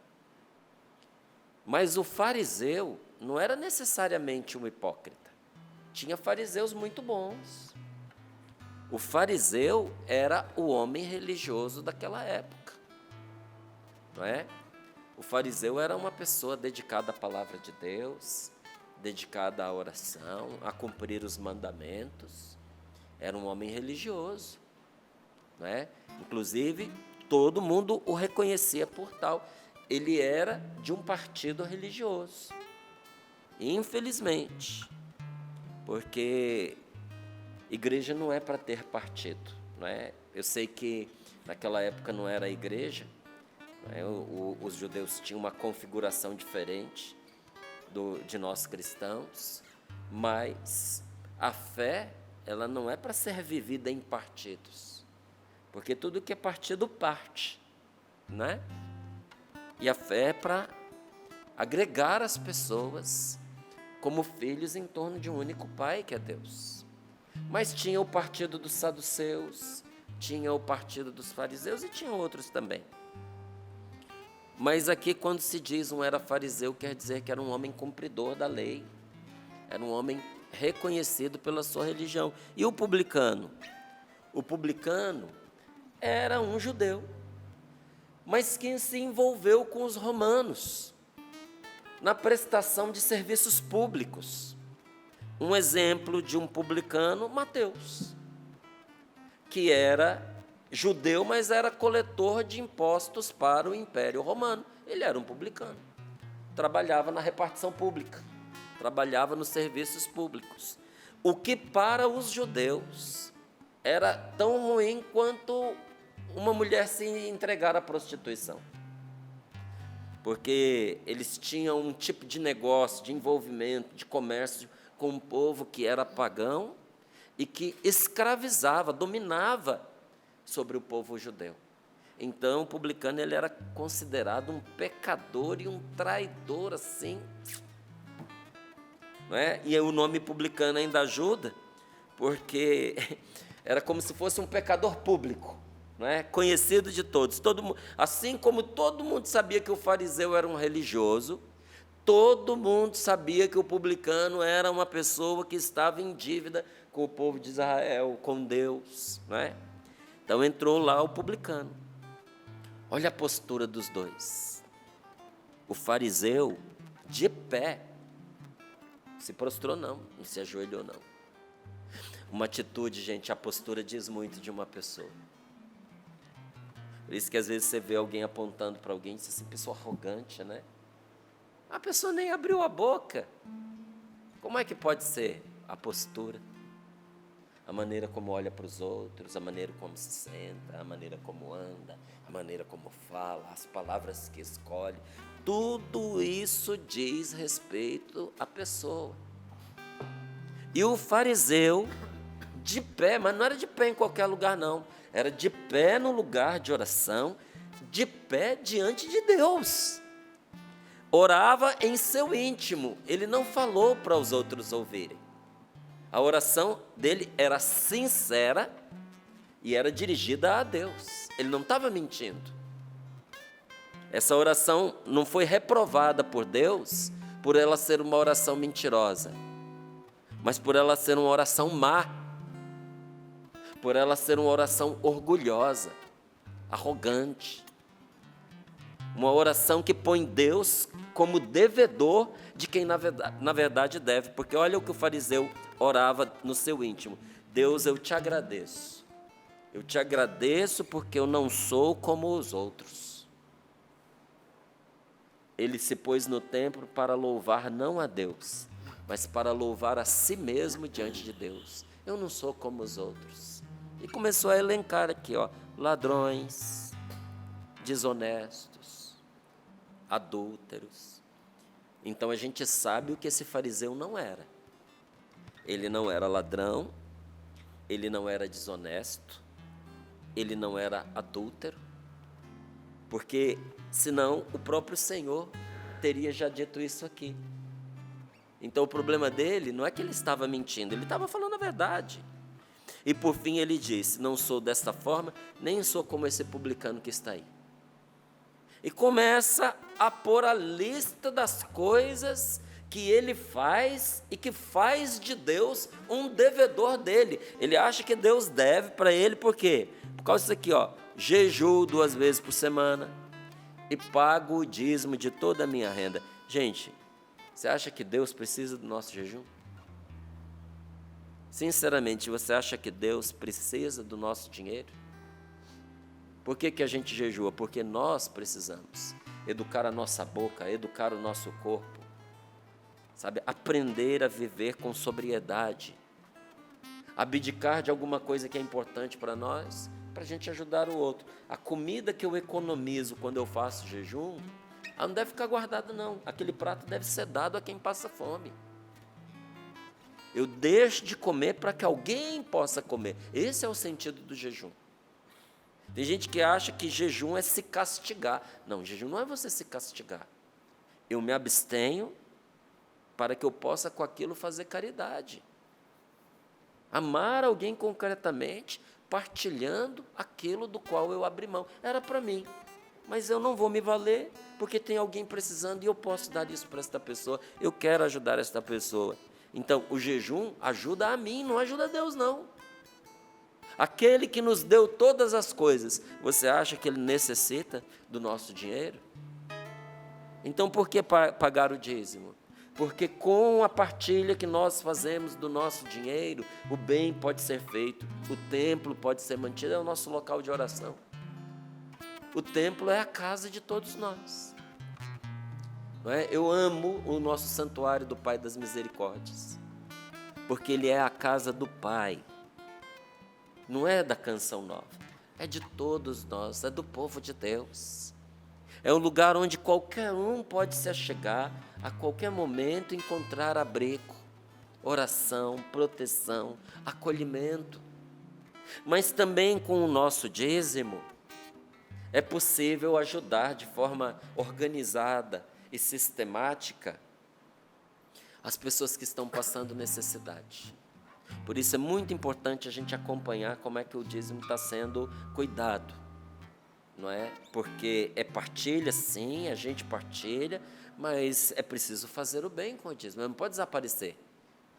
Mas o fariseu não era necessariamente um hipócrita. Tinha fariseus muito bons. O fariseu era o homem religioso daquela época, não é? O fariseu era uma pessoa dedicada à palavra de Deus, dedicada à oração, a cumprir os mandamentos. Era um homem religioso, não é? Inclusive, todo mundo o reconhecia por tal. Ele era de um partido religioso. Infelizmente, porque igreja não é para ter partido, não é? Eu sei que naquela época não era a igreja, não é? Os judeus tinham uma configuração diferente de nós cristãos, mas a fé, ela não é para ser vivida em partidos, porque tudo que é partido parte, né? E a fé é para agregar as pessoas como filhos em torno de um único Pai, que é Deus. Mas tinha o partido dos saduceus, tinha o partido dos fariseus e tinha outros também. Mas aqui, quando se diz um era fariseu, quer dizer que era um homem cumpridor da lei, era um homem reconhecido pela sua religião. E o publicano? O publicano era um judeu, mas que se envolveu com os romanos na prestação de serviços públicos. Um exemplo de um publicano, Mateus, que era judeu, mas era coletor de impostos para o Império Romano. Ele era um publicano, trabalhava na repartição pública, trabalhava nos serviços públicos. O que para os judeus era tão ruim quanto uma mulher se entregar à prostituição. Porque eles tinham um tipo de negócio, de envolvimento, de comércio com um povo que era pagão e que escravizava, dominava sobre o povo judeu. Então, o publicano ele era considerado um pecador e um traidor, assim. Não é? E o nome publicano ainda ajuda, porque era como se fosse um pecador público, não é? Conhecido de todos. Assim como todo mundo sabia que o fariseu era um religioso, todo mundo sabia que o publicano era uma pessoa que estava em dívida com o povo de Israel, com Deus, não é? Então entrou lá o publicano. Olha a postura dos dois. O fariseu, de pé, se prostrou não se ajoelhou não. Uma atitude, gente, a postura diz muito de uma pessoa. Por isso que às vezes você vê alguém apontando para alguém e diz assim, pessoa arrogante, né? A pessoa nem abriu a boca. Como é que pode ser? A postura, a maneira como olha para os outros, a maneira como se senta, a maneira como anda, a maneira como fala, as palavras que escolhe. Tudo isso diz respeito à pessoa. E o fariseu, de pé, mas não era de pé em qualquer lugar não, era de pé no lugar de oração, de pé diante de Deus. Orava em seu íntimo, ele não falou para os outros ouvirem. A oração dele era sincera e era dirigida a Deus. Ele não estava mentindo. Essa oração não foi reprovada por Deus por ela ser uma oração mentirosa, mas por ela ser uma oração má, por ela ser uma oração orgulhosa, arrogante. Uma oração que põe Deus como devedor de quem na verdade deve. Porque olha o que o fariseu orava no seu íntimo. Deus, eu te agradeço. Eu te agradeço porque eu não sou como os outros. Ele se pôs no templo para louvar não a Deus, mas para louvar a si mesmo diante de Deus. Eu não sou como os outros. E começou a elencar aqui, ó, ladrões, desonestos, adúlteros. Então a gente sabe o que esse fariseu não era. Ele não era ladrão, ele não era desonesto, ele não era adúltero, porque senão o próprio Senhor teria já dito isso aqui. Então o problema dele não é que ele estava mentindo, ele estava falando a verdade. E por fim ele disse, não sou desta forma, nem sou como esse publicano que está aí. E começa a pôr a lista das coisas que ele faz e que faz de Deus um devedor dele. Ele acha que Deus deve para ele, por quê? Por causa disso aqui, ó, jejuo 2 vezes por semana e pago o dízimo de toda a minha renda. Gente, você acha que Deus precisa do nosso jejum? Sinceramente, você acha que Deus precisa do nosso dinheiro? Por que a gente jejua? Porque nós precisamos educar a nossa boca, educar o nosso corpo, sabe? Aprender a viver com sobriedade, abdicar de alguma coisa que é importante para nós, para a gente ajudar o outro. A comida que eu economizo quando eu faço jejum, ela não deve ficar guardada não, aquele prato deve ser dado a quem passa fome. Eu deixo de comer para que alguém possa comer. Esse é o sentido do jejum. Tem gente que acha que jejum é se castigar. Não, jejum não é você se castigar. Eu me abstenho para que eu possa com aquilo fazer caridade. Amar alguém concretamente partilhando aquilo do qual eu abri mão. Era para mim, mas eu não vou me valer, porque tem alguém precisando e eu posso dar isso para esta pessoa, eu quero ajudar esta pessoa. Então, o jejum ajuda a mim, não ajuda a Deus, não. Aquele que nos deu todas as coisas, você acha que Ele necessita do nosso dinheiro? Então, por que pagar o dízimo? Porque com a partilha que nós fazemos do nosso dinheiro, o bem pode ser feito, o templo pode ser mantido, é o nosso local de oração. O templo é a casa de todos nós. Não é? Eu amo o nosso santuário do Pai das Misericórdias, porque ele é a casa do Pai. Não é da Canção Nova, é de todos nós, é do povo de Deus. É um lugar onde qualquer um pode se achegar, a qualquer momento encontrar abrigo, oração, proteção, acolhimento. Mas também com o nosso dízimo, é possível ajudar de forma organizada e sistemática as pessoas que estão passando necessidade. Por isso é muito importante a gente acompanhar como é que o dízimo está sendo cuidado, não é? Porque é partilha, sim, a gente partilha, mas é preciso fazer o bem com o dízimo, ele não pode desaparecer,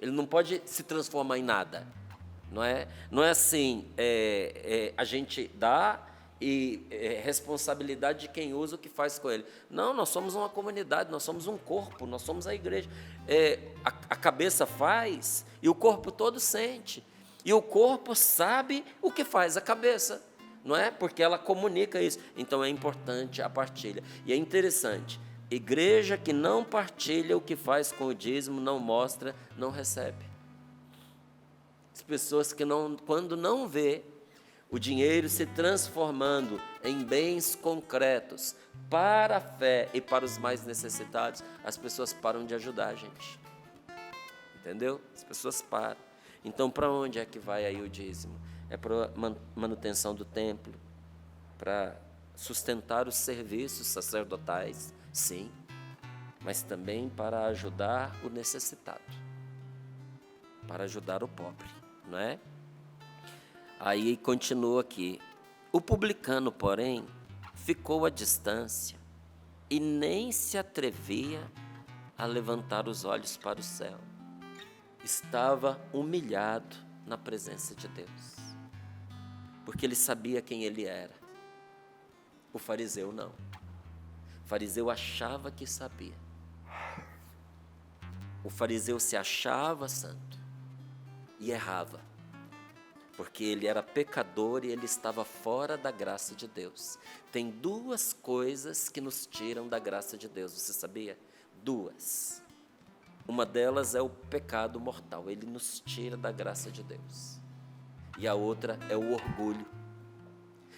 ele não pode se transformar em nada, não é? Não é assim, a gente dá e responsabilidade de quem usa o que faz com ele. Não, nós somos uma comunidade, nós somos um corpo, nós somos a igreja. A cabeça faz e o corpo todo sente. E o corpo sabe o que faz a cabeça, não é? Porque ela comunica isso. Então é importante a partilha. E é interessante, igreja que não partilha o que faz com o dízimo, não mostra, não recebe. As pessoas que quando não vê o dinheiro se transformando em bens concretos para a fé e para os mais necessitados, as pessoas param de ajudar a gente. Entendeu? As pessoas param. Então, para onde é que vai aí o dízimo? É para manutenção do templo, para sustentar os serviços sacerdotais, sim, mas também para ajudar o necessitado, para ajudar o pobre, não é? Aí continua aqui, o publicano, porém, ficou à distância e nem se atrevia a levantar os olhos para o céu. Estava humilhado na presença de Deus, porque ele sabia quem ele era. O fariseu não. O fariseu achava que sabia. O fariseu se achava santo e errava, porque ele era pecador e ele estava fora da graça de Deus. Tem duas coisas que nos tiram da graça de Deus, você sabia? Duas. Uma delas é o pecado mortal, ele nos tira da graça de Deus. E a outra é o orgulho.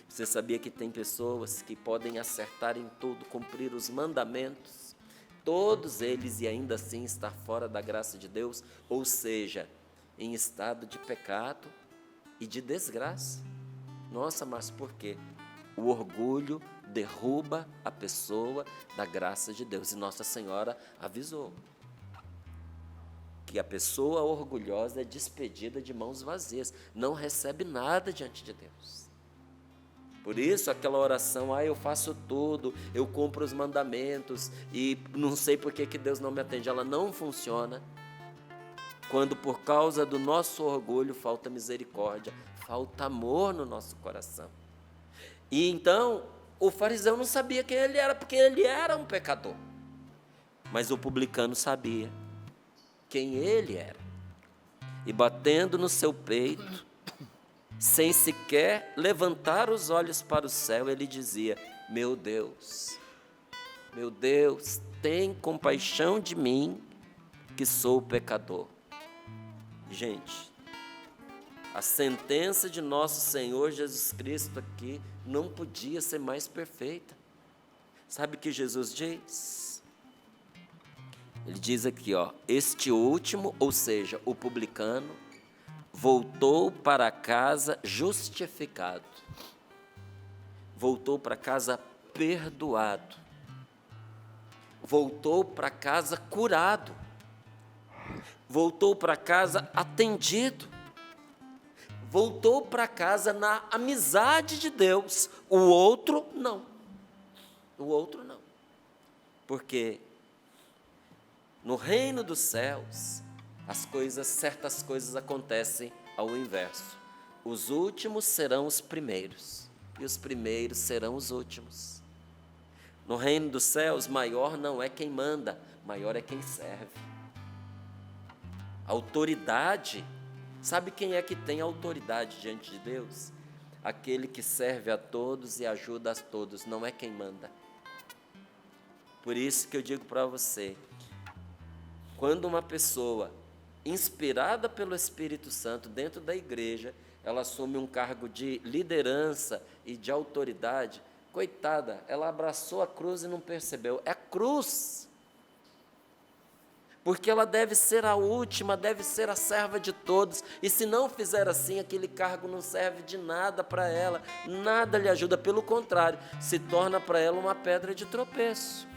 Você sabia que tem pessoas que podem acertar em tudo, cumprir os mandamentos, todos eles, e ainda assim estar fora da graça de Deus, ou seja, em estado de pecado e de desgraça. Nossa, mas por quê? O orgulho derruba a pessoa da graça de Deus. E Nossa Senhora avisou que a pessoa orgulhosa é despedida de mãos vazias, não recebe nada diante de Deus. Por isso aquela oração, eu faço tudo, eu cumpro os mandamentos e não sei por que Deus não me atende, ela não funciona quando por causa do nosso orgulho falta misericórdia, falta amor no nosso coração. E então o fariseu não sabia quem ele era, porque ele era um pecador, mas o publicano sabia quem ele era, e batendo no seu peito, sem sequer levantar os olhos para o céu, ele dizia: meu Deus, tem compaixão de mim, que sou pecador. Gente, a sentença de nosso Senhor Jesus Cristo aqui não podia ser mais perfeita. Sabe o que Jesus diz? Ele diz aqui, este último, ou seja, o publicano, voltou para casa justificado, voltou para casa perdoado, voltou para casa curado, voltou para casa atendido, voltou para casa na amizade de Deus. O outro não. O outro não. Porque no reino dos céus, certas coisas acontecem ao inverso. Os últimos serão os primeiros, e os primeiros serão os últimos. No reino dos céus, maior não é quem manda, maior é quem serve. Autoridade, sabe quem é que tem autoridade diante de Deus? Aquele que serve a todos e ajuda a todos, não é quem manda. Por isso que eu digo para você, quando uma pessoa inspirada pelo Espírito Santo dentro da igreja, ela assume um cargo de liderança e de autoridade, coitada, ela abraçou a cruz e não percebeu. É a cruz. Porque ela deve ser a última, deve ser a serva de todos. E se não fizer assim, aquele cargo não serve de nada para ela, nada lhe ajuda, pelo contrário, se torna para ela uma pedra de tropeço.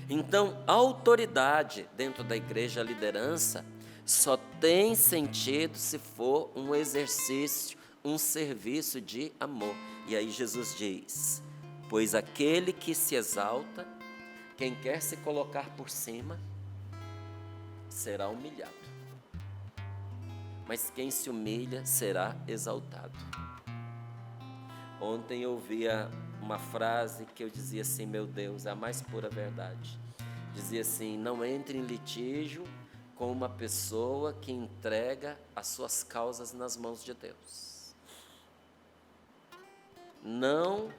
Então, a autoridade dentro da igreja, a liderança, só tem sentido se for um exercício, um serviço de amor. E aí Jesus diz: pois aquele que se exalta, quem quer se colocar por cima, será humilhado. Mas quem se humilha será exaltado. Ontem eu ouvia uma frase que eu dizia assim, meu Deus, é a mais pura verdade. Dizia assim: não entre em litígio com uma pessoa que entrega as suas causas nas mãos de Deus. Não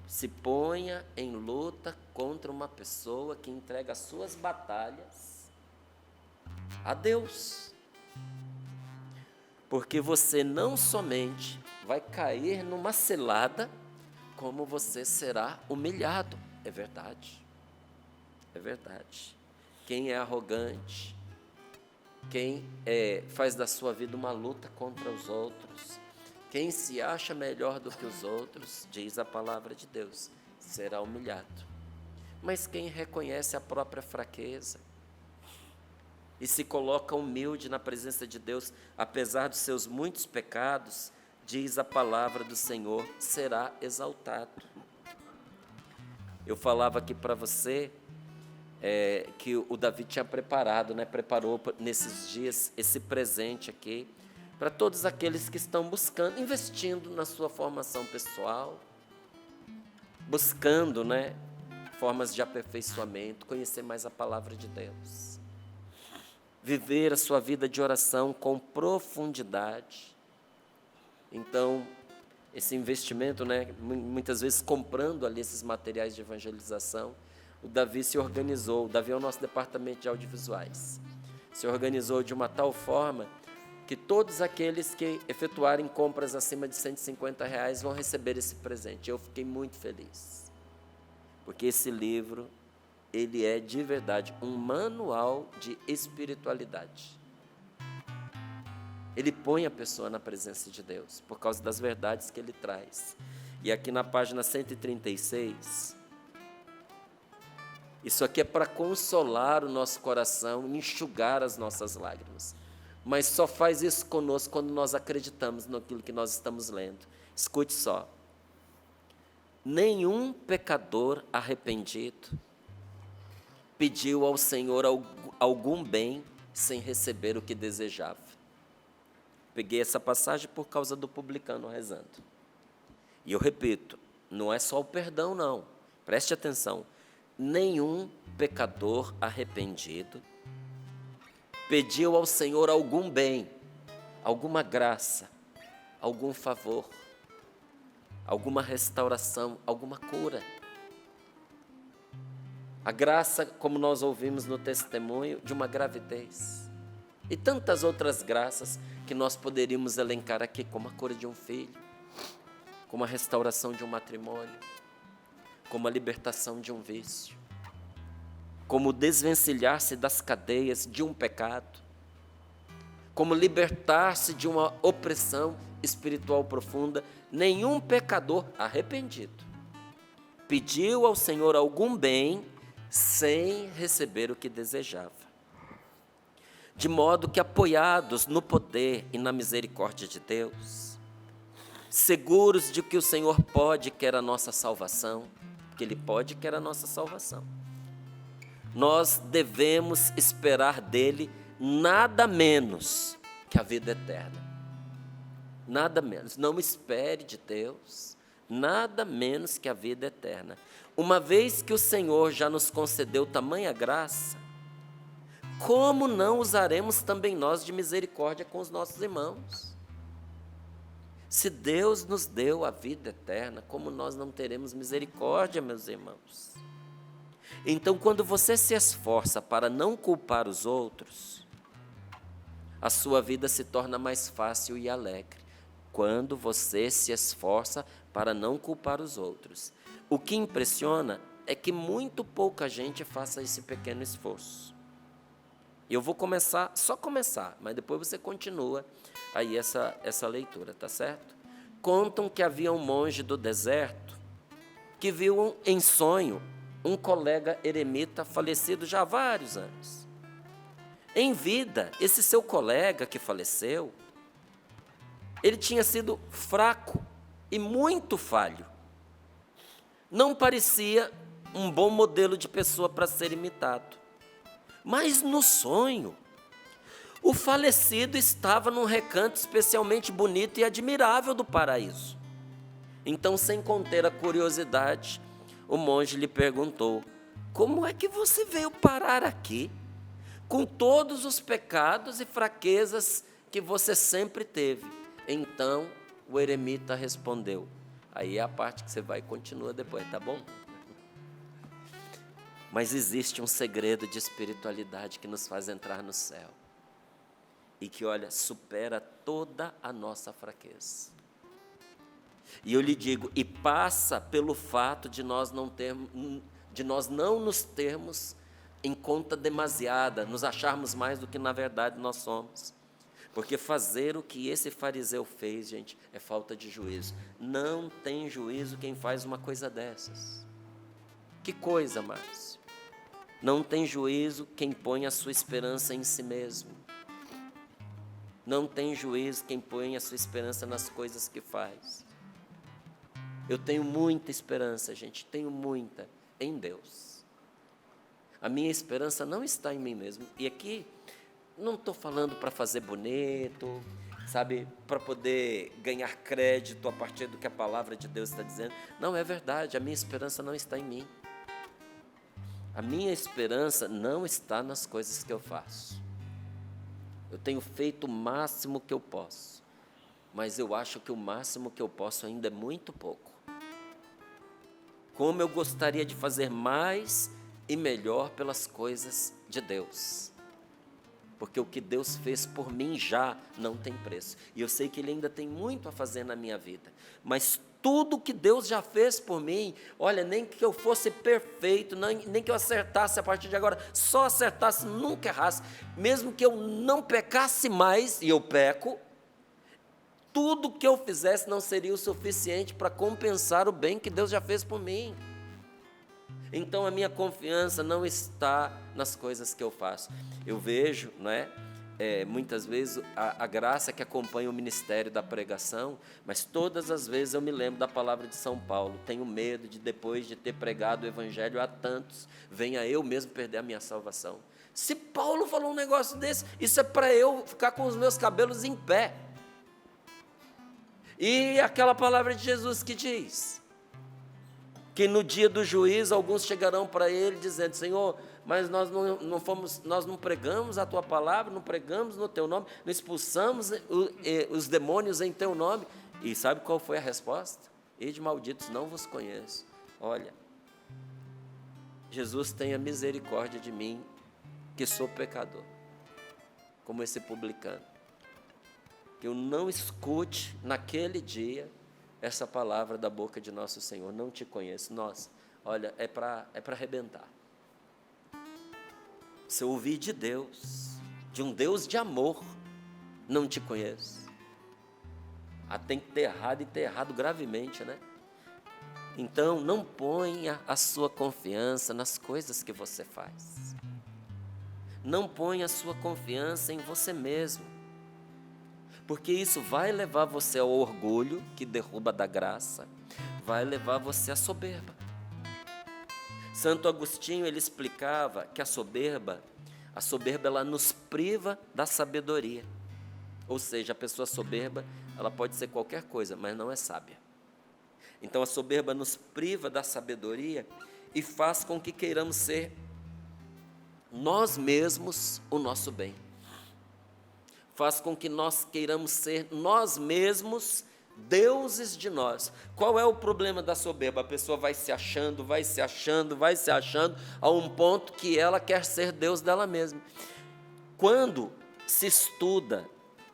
se ponha em luta contra uma pessoa que entrega as suas batalhas a Deus. Porque você não somente vai cair numa cilada, como você será humilhado. É verdade. É verdade. Quem é arrogante, quem faz da sua vida uma luta contra os outros, quem se acha melhor do que os outros, diz a palavra de Deus, será humilhado. Mas quem reconhece a própria fraqueza e se coloca humilde na presença de Deus, apesar dos seus muitos pecados, diz a palavra do Senhor, será exaltado. Eu falava aqui para você que o Davi tinha preparado, preparou nesses dias esse presente aqui, para todos aqueles que estão buscando, investindo na sua formação pessoal, buscando, formas de aperfeiçoamento, conhecer mais a palavra de Deus, viver a sua vida de oração com profundidade. Então, esse investimento, muitas vezes comprando ali esses materiais de evangelização, o Davi se organizou, o Davi é o nosso departamento de audiovisuais, se organizou de uma tal forma que todos aqueles que efetuarem compras acima de R$150 vão receber esse presente. Eu fiquei muito feliz, porque esse livro, ele é de verdade um manual de espiritualidade. Ele põe a pessoa na presença de Deus, por causa das verdades que ele traz. E aqui na página 136... isso aqui é para consolar o nosso coração, enxugar as nossas lágrimas. Mas só faz isso conosco quando nós acreditamos naquilo que nós estamos lendo. Escute só. Nenhum pecador arrependido pediu ao Senhor algum bem sem receber o que desejava. Peguei essa passagem por causa do publicano rezando. E eu repito, não é só o perdão, não. Preste atenção. Nenhum pecador arrependido pediu ao Senhor algum bem, alguma graça, algum favor, alguma restauração, alguma cura. A graça, como nós ouvimos no testemunho, de uma gravidez. E tantas outras graças que nós poderíamos elencar aqui, como a cura de um filho, como a restauração de um matrimônio, como a libertação de um vício, como desvencilhar-se das cadeias de um pecado, como libertar-se de uma opressão espiritual profunda. Nenhum pecador arrependido pediu ao Senhor algum bem sem receber o que desejava. de modo que, apoiados no poder e na misericórdia de Deus, seguros de que o Senhor pode e quer a nossa salvação, que Ele pode e quer a nossa salvação, nós devemos esperar dEle nada menos que a vida eterna. Nada menos. Não espere de Deus nada menos que a vida eterna. Uma vez que o Senhor já nos concedeu tamanha graça, como não usaremos também nós de misericórdia com os nossos irmãos? Se Deus nos deu a vida eterna, como nós não teremos misericórdia, meus irmãos? Então, quando você se esforça para não culpar os outros, a sua vida se torna mais fácil e alegre. Quando você se esforça para não culpar os outros. O que impressiona é que muito pouca gente faça esse pequeno esforço. Eu vou só começar, mas depois você continua aí essa leitura, tá certo? Contam que havia um monge do deserto que viu em sonho um colega eremita falecido já há vários anos. Em vida, esse seu colega que faleceu, ele tinha sido fraco e muito falho. Não parecia um bom modelo de pessoa para ser imitado. Mas no sonho, o falecido estava num recanto especialmente bonito e admirável do paraíso. Então, sem conter a curiosidade, o monge lhe perguntou: como é que você veio parar aqui, com todos os pecados e fraquezas que você sempre teve? Então, o eremita respondeu. Aí é a parte que você vai e continua depois, tá bom? Mas existe um segredo de espiritualidade que nos faz entrar no céu. E que, olha, supera toda a nossa fraqueza. E eu lhe digo, e passa pelo fato de nós não nos termos em conta demasiada, nos acharmos mais do que na verdade nós somos. Porque fazer o que esse fariseu fez, gente, é falta de juízo. Não tem juízo quem faz uma coisa dessas. Que coisa, Márcio? Não tem juízo quem põe a sua esperança em si mesmo. Não tem juízo quem põe a sua esperança nas coisas que faz. Eu tenho muita esperança, gente, tenho muita, em Deus. A minha esperança não está em mim mesmo. E aqui, não estou falando para fazer bonito, sabe, para poder ganhar crédito a partir do que a palavra de Deus está dizendo. Não, é verdade, a minha esperança não está em mim. A minha esperança não está nas coisas que eu faço. Eu tenho feito o máximo que eu posso, mas eu acho que o máximo que eu posso ainda é muito pouco. Como eu gostaria de fazer mais e melhor pelas coisas de Deus. Porque o que Deus fez por mim já não tem preço. E eu sei que Ele ainda tem muito a fazer na minha vida. Mas tudo que Deus já fez por mim, olha, nem que eu fosse perfeito, nem que eu acertasse a partir de agora, só acertasse, nunca errasse, mesmo que eu não pecasse mais, e eu peco, tudo que eu fizesse não seria o suficiente para compensar o bem que Deus já fez por mim. Então a minha confiança não está nas coisas que eu faço. Eu vejo, não é? Muitas vezes a graça que acompanha o ministério da pregação, mas todas as vezes eu me lembro da palavra de São Paulo. Tenho medo de, depois de ter pregado o evangelho a tantos, venha eu mesmo perder a minha salvação. Se Paulo falou um negócio desse, isso é para eu ficar com os meus cabelos em pé. E aquela palavra de Jesus que diz que no dia do juízo alguns chegarão para ele dizendo: Senhor, mas nós não pregamos a tua palavra, não pregamos no teu nome, não expulsamos os demônios em teu nome. E sabe qual foi a resposta? Ide malditos, não vos conheço. Olha, Jesus tenha misericórdia de mim, que sou pecador, como esse publicano. Que eu não escute naquele dia essa palavra da boca de nosso Senhor: não te conheço. Nossa, olha, é para arrebentar. Se eu ouvir de Deus, de um Deus de amor, não te conheço. Tem que ter errado, e ter errado gravemente, né? Então, não ponha a sua confiança nas coisas que você faz. não ponha a sua confiança em você mesmo, porque isso vai levar você ao orgulho, que derruba da graça, vai levar você à soberba. Santo Agostinho, ele explicava que a soberba ela nos priva da sabedoria. Ou seja, a pessoa soberba, ela pode ser qualquer coisa, mas não é sábia. Então a soberba nos priva da sabedoria e faz com que queiramos ser nós mesmos o nosso bem. Faz com que nós queiramos ser nós mesmos deuses de nós. Qual é o problema da soberba? A pessoa vai se achando, a um ponto que ela quer ser Deus dela mesma. Quando se estuda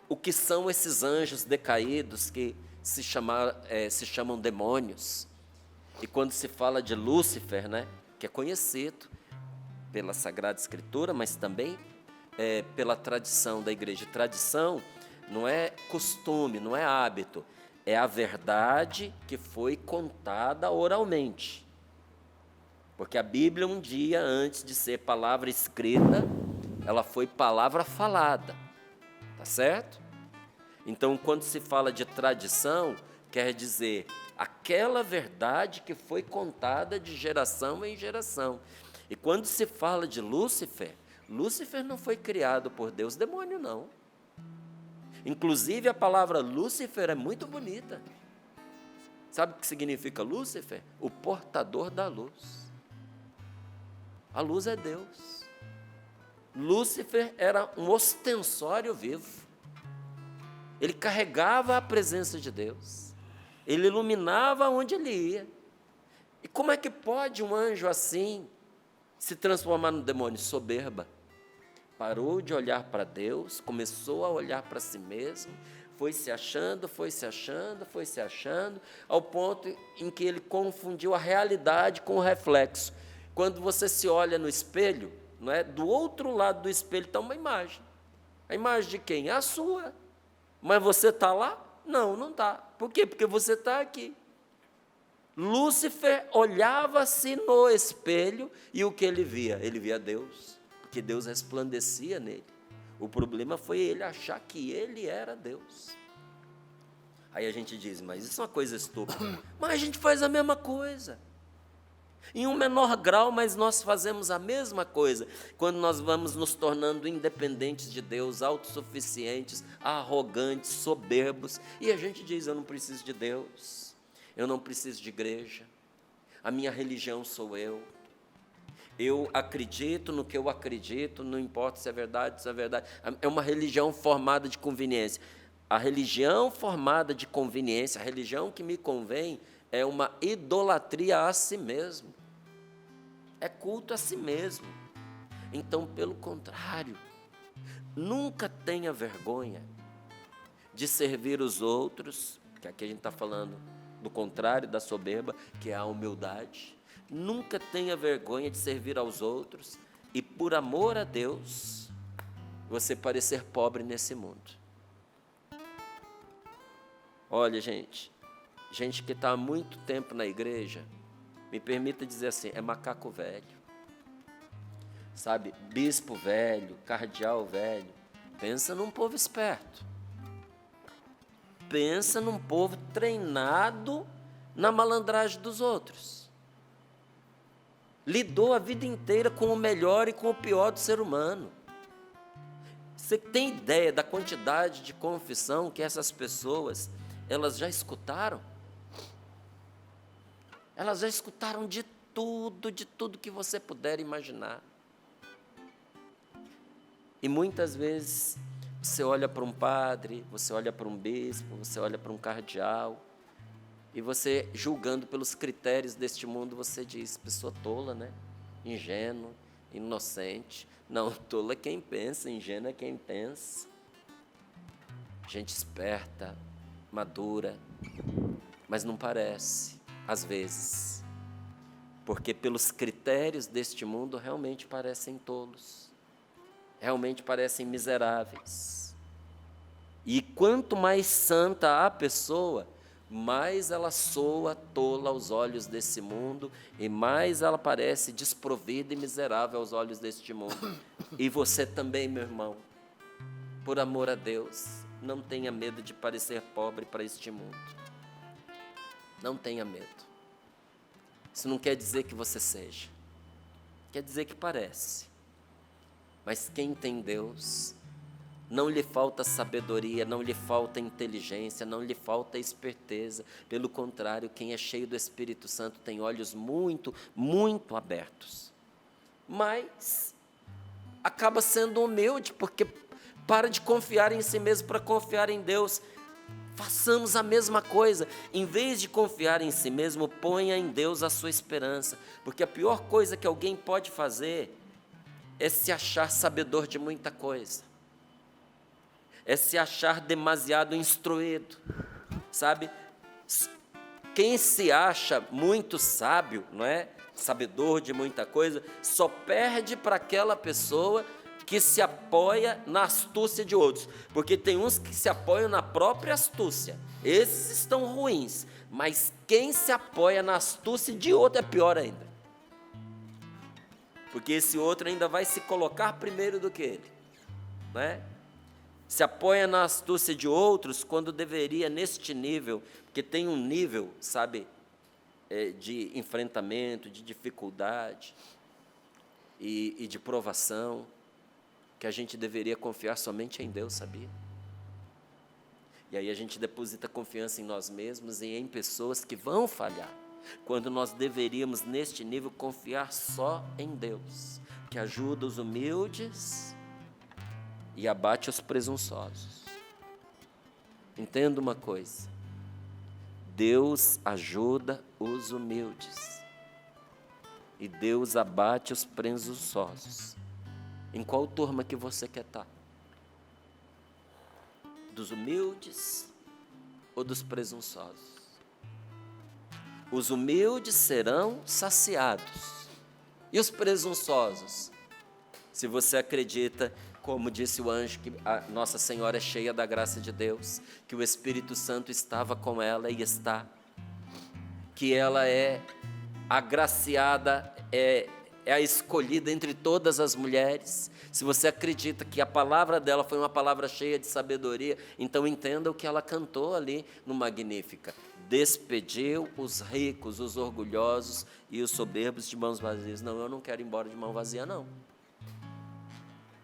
o que são esses anjos decaídos que se chamam demônios, e quando se fala de Lúcifer, né, que é conhecido pela Sagrada Escritura, mas também pela tradição da igreja. Tradição não é costume, não é hábito, é a verdade que foi contada oralmente. Porque a Bíblia, um dia antes de ser palavra escrita, ela foi palavra falada, tá certo? Então, quando se fala de tradição, quer dizer aquela verdade que foi contada de geração em geração. E quando se fala de Lúcifer, Lúcifer não foi criado por Deus, demônio não. Inclusive a palavra Lúcifer é muito bonita. Sabe o que significa Lúcifer? O portador da luz. A luz é Deus. Lúcifer era um ostensório vivo. Ele carregava a presença de Deus. Ele iluminava onde ele ia. E como é que pode um anjo assim se transformar num demônio? Soberba. Parou de olhar para Deus, começou a olhar para si mesmo, foi se achando, ao ponto em que ele confundiu a realidade com o reflexo. Quando você se olha no espelho, não é? Do outro lado do espelho está uma imagem. A imagem de quem? A sua. Mas você está lá? Não, não está. Por quê? Porque você está aqui. Lúcifer olhava-se no espelho e o que ele via? Ele via Deus, porque Deus resplandecia nele. O problema foi ele achar que ele era Deus. Aí a gente diz, mas isso é uma coisa estúpida. Mas a gente faz a mesma coisa. Em um menor grau, mas nós fazemos a mesma coisa. Quando nós vamos nos tornando independentes de Deus, autossuficientes, arrogantes, soberbos, e a gente diz, eu não preciso de Deus, eu não preciso de igreja, a minha religião sou eu acredito no que eu acredito, não importa se é verdade, se é verdade. É uma religião formada de conveniência. A religião formada de conveniência, a religião que me convém, é uma idolatria a si mesmo. É culto a si mesmo. Então, pelo contrário, nunca tenha vergonha de servir os outros, que aqui a gente está falando do contrário da soberba, que é a humildade. Nunca tenha vergonha de servir aos outros e, por amor a Deus, você parecer pobre nesse mundo. Olha, gente que está há muito tempo na igreja, me permita dizer assim, é macaco velho. Sabe, bispo velho, cardeal velho. Pensa num povo esperto. Pensa num povo treinado na malandragem dos outros. Lidou a vida inteira com o melhor e com o pior do ser humano. Você tem ideia da quantidade de confissão que essas pessoas, elas já escutaram? Elas já escutaram de tudo que você puder imaginar. E muitas vezes você olha para um padre, você olha para um bispo, você olha para um cardeal, e você, julgando pelos critérios deste mundo, você diz, pessoa tola, né? Ingênua, inocente. Não, tola é quem pensa, ingênua é quem pensa. Gente esperta, madura, mas não parece, às vezes. Porque pelos critérios deste mundo, realmente parecem tolos. Realmente parecem miseráveis. E quanto mais santa a pessoa, mais ela soa tola aos olhos desse mundo e mais ela parece desprovida e miserável aos olhos deste mundo. E você também, meu irmão, por amor a Deus, não tenha medo de parecer pobre para este mundo. Não tenha medo. Isso não quer dizer que você seja. Quer dizer que parece. Mas quem tem Deus, não lhe falta sabedoria, não lhe falta inteligência, não lhe falta esperteza. Pelo contrário, quem é cheio do Espírito Santo tem olhos muito, muito abertos. Mas acaba sendo humilde, porque para de confiar em si mesmo para confiar em Deus. Façamos a mesma coisa. Em vez de confiar em si mesmo, ponha em Deus a sua esperança. Porque a pior coisa que alguém pode fazer é se achar sabedor de muita coisa. É se achar demasiado instruído. Sabe? Quem se acha muito sábio, não é? Sabedor de muita coisa, só perde para aquela pessoa que se apoia na astúcia de outros, porque tem uns que se apoiam na própria astúcia, esses estão ruins, mas quem se apoia na astúcia de outro é pior ainda, porque esse outro ainda vai se colocar primeiro do que ele, né? Se apoia na astúcia de outros, quando deveria neste nível, porque tem um nível, sabe, de enfrentamento, de dificuldade e de provação, que a gente deveria confiar somente em Deus, sabia? E aí a gente deposita confiança em nós mesmos e em pessoas que vão falhar, quando nós deveríamos, neste nível, confiar só em Deus, que ajuda os humildes e abate os presunçosos. Entenda uma coisa, Deus ajuda os humildes e Deus abate os presunçosos. Em qual turma que você quer estar? Dos humildes ou dos presunçosos? Os humildes serão saciados. E os presunçosos? Se você acredita, como disse o anjo, que a Nossa Senhora é cheia da graça de Deus, que o Espírito Santo estava com ela e está, que ela é agraciada, é a escolhida entre todas as mulheres. Se você acredita que a palavra dela foi uma palavra cheia de sabedoria, então entenda o que ela cantou ali no Magnífica. Despediu os ricos, os orgulhosos e os soberbos de mãos vazias. Não, eu não quero ir embora de mão vazia, não.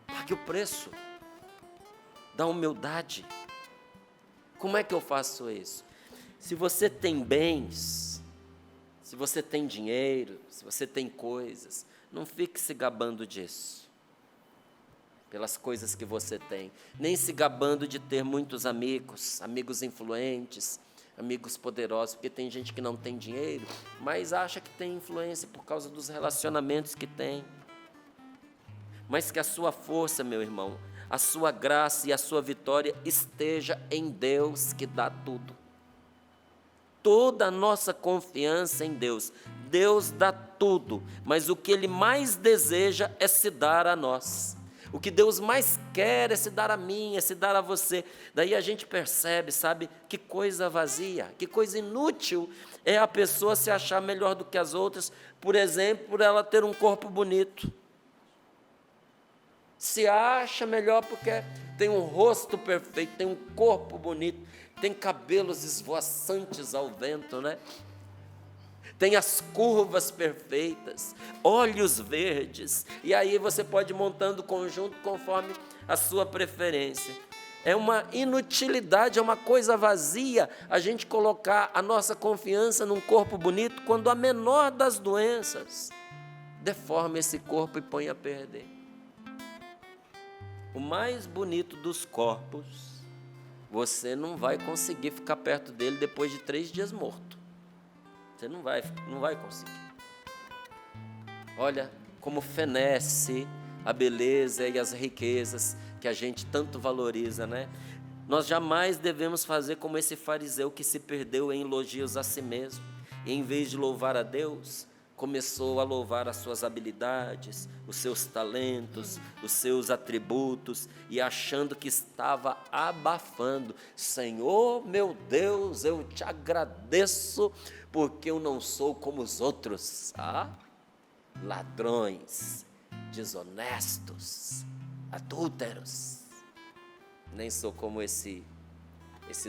Pague o preço da humildade. Como é que eu faço isso? Se você tem bens, se você tem dinheiro, se você tem coisas, não fique se gabando disso, pelas coisas que você tem, nem se gabando de ter muitos amigos, amigos influentes, amigos poderosos, porque tem gente que não tem dinheiro, mas acha que tem influência por causa dos relacionamentos que tem. Mas que a sua força, meu irmão, a sua graça e a sua vitória esteja em Deus que dá tudo. Toda a nossa confiança em Deus. Deus dá tudo, mas o que Ele mais deseja é se dar a nós. O que Deus mais quer é se dar a mim, é se dar a você. Daí a gente percebe, sabe, que coisa vazia, que coisa inútil é a pessoa se achar melhor do que as outras, por exemplo, por ela ter um corpo bonito. Se acha melhor porque tem um rosto perfeito, tem um corpo bonito, tem cabelos esvoaçantes ao vento, né? Tem as curvas perfeitas, olhos verdes, e aí você pode ir montando o conjunto conforme a sua preferência. É uma inutilidade, é uma coisa vazia a gente colocar a nossa confiança num corpo bonito, quando a menor das doenças deforma esse corpo e põe a perder. O mais bonito dos corpos, você não vai conseguir ficar perto dele depois de 3 dias morto. Você não vai conseguir. Olha como fenece a beleza e as riquezas que a gente tanto valoriza, né? Nós jamais devemos fazer como esse fariseu que se perdeu em elogios a si mesmo. E em vez de louvar a Deus, começou a louvar as suas habilidades, os seus talentos, os seus atributos, e achando que estava abafando. Senhor, meu Deus, eu te agradeço, porque eu não sou como os outros, ladrões, desonestos, adúlteros. Nem sou como esse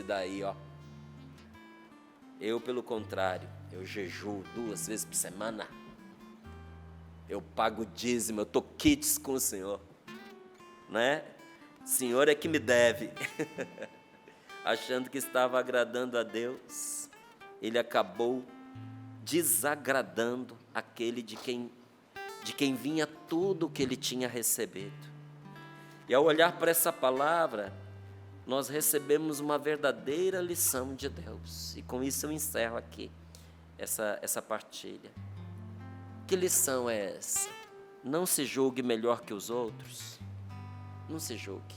daí, ó. Eu, pelo contrário, eu jejuo 2 vezes por semana. Eu pago dízimo, eu estou quites com o Senhor. Né? O Senhor é que me deve. Achando que estava agradando a Deus, ele acabou desagradando aquele de quem vinha tudo o que ele tinha recebido. E ao olhar para essa palavra, nós recebemos uma verdadeira lição de Deus. E com isso eu encerro aqui essa partilha. Que lição é essa? Não se julgue melhor que os outros. Não se julgue.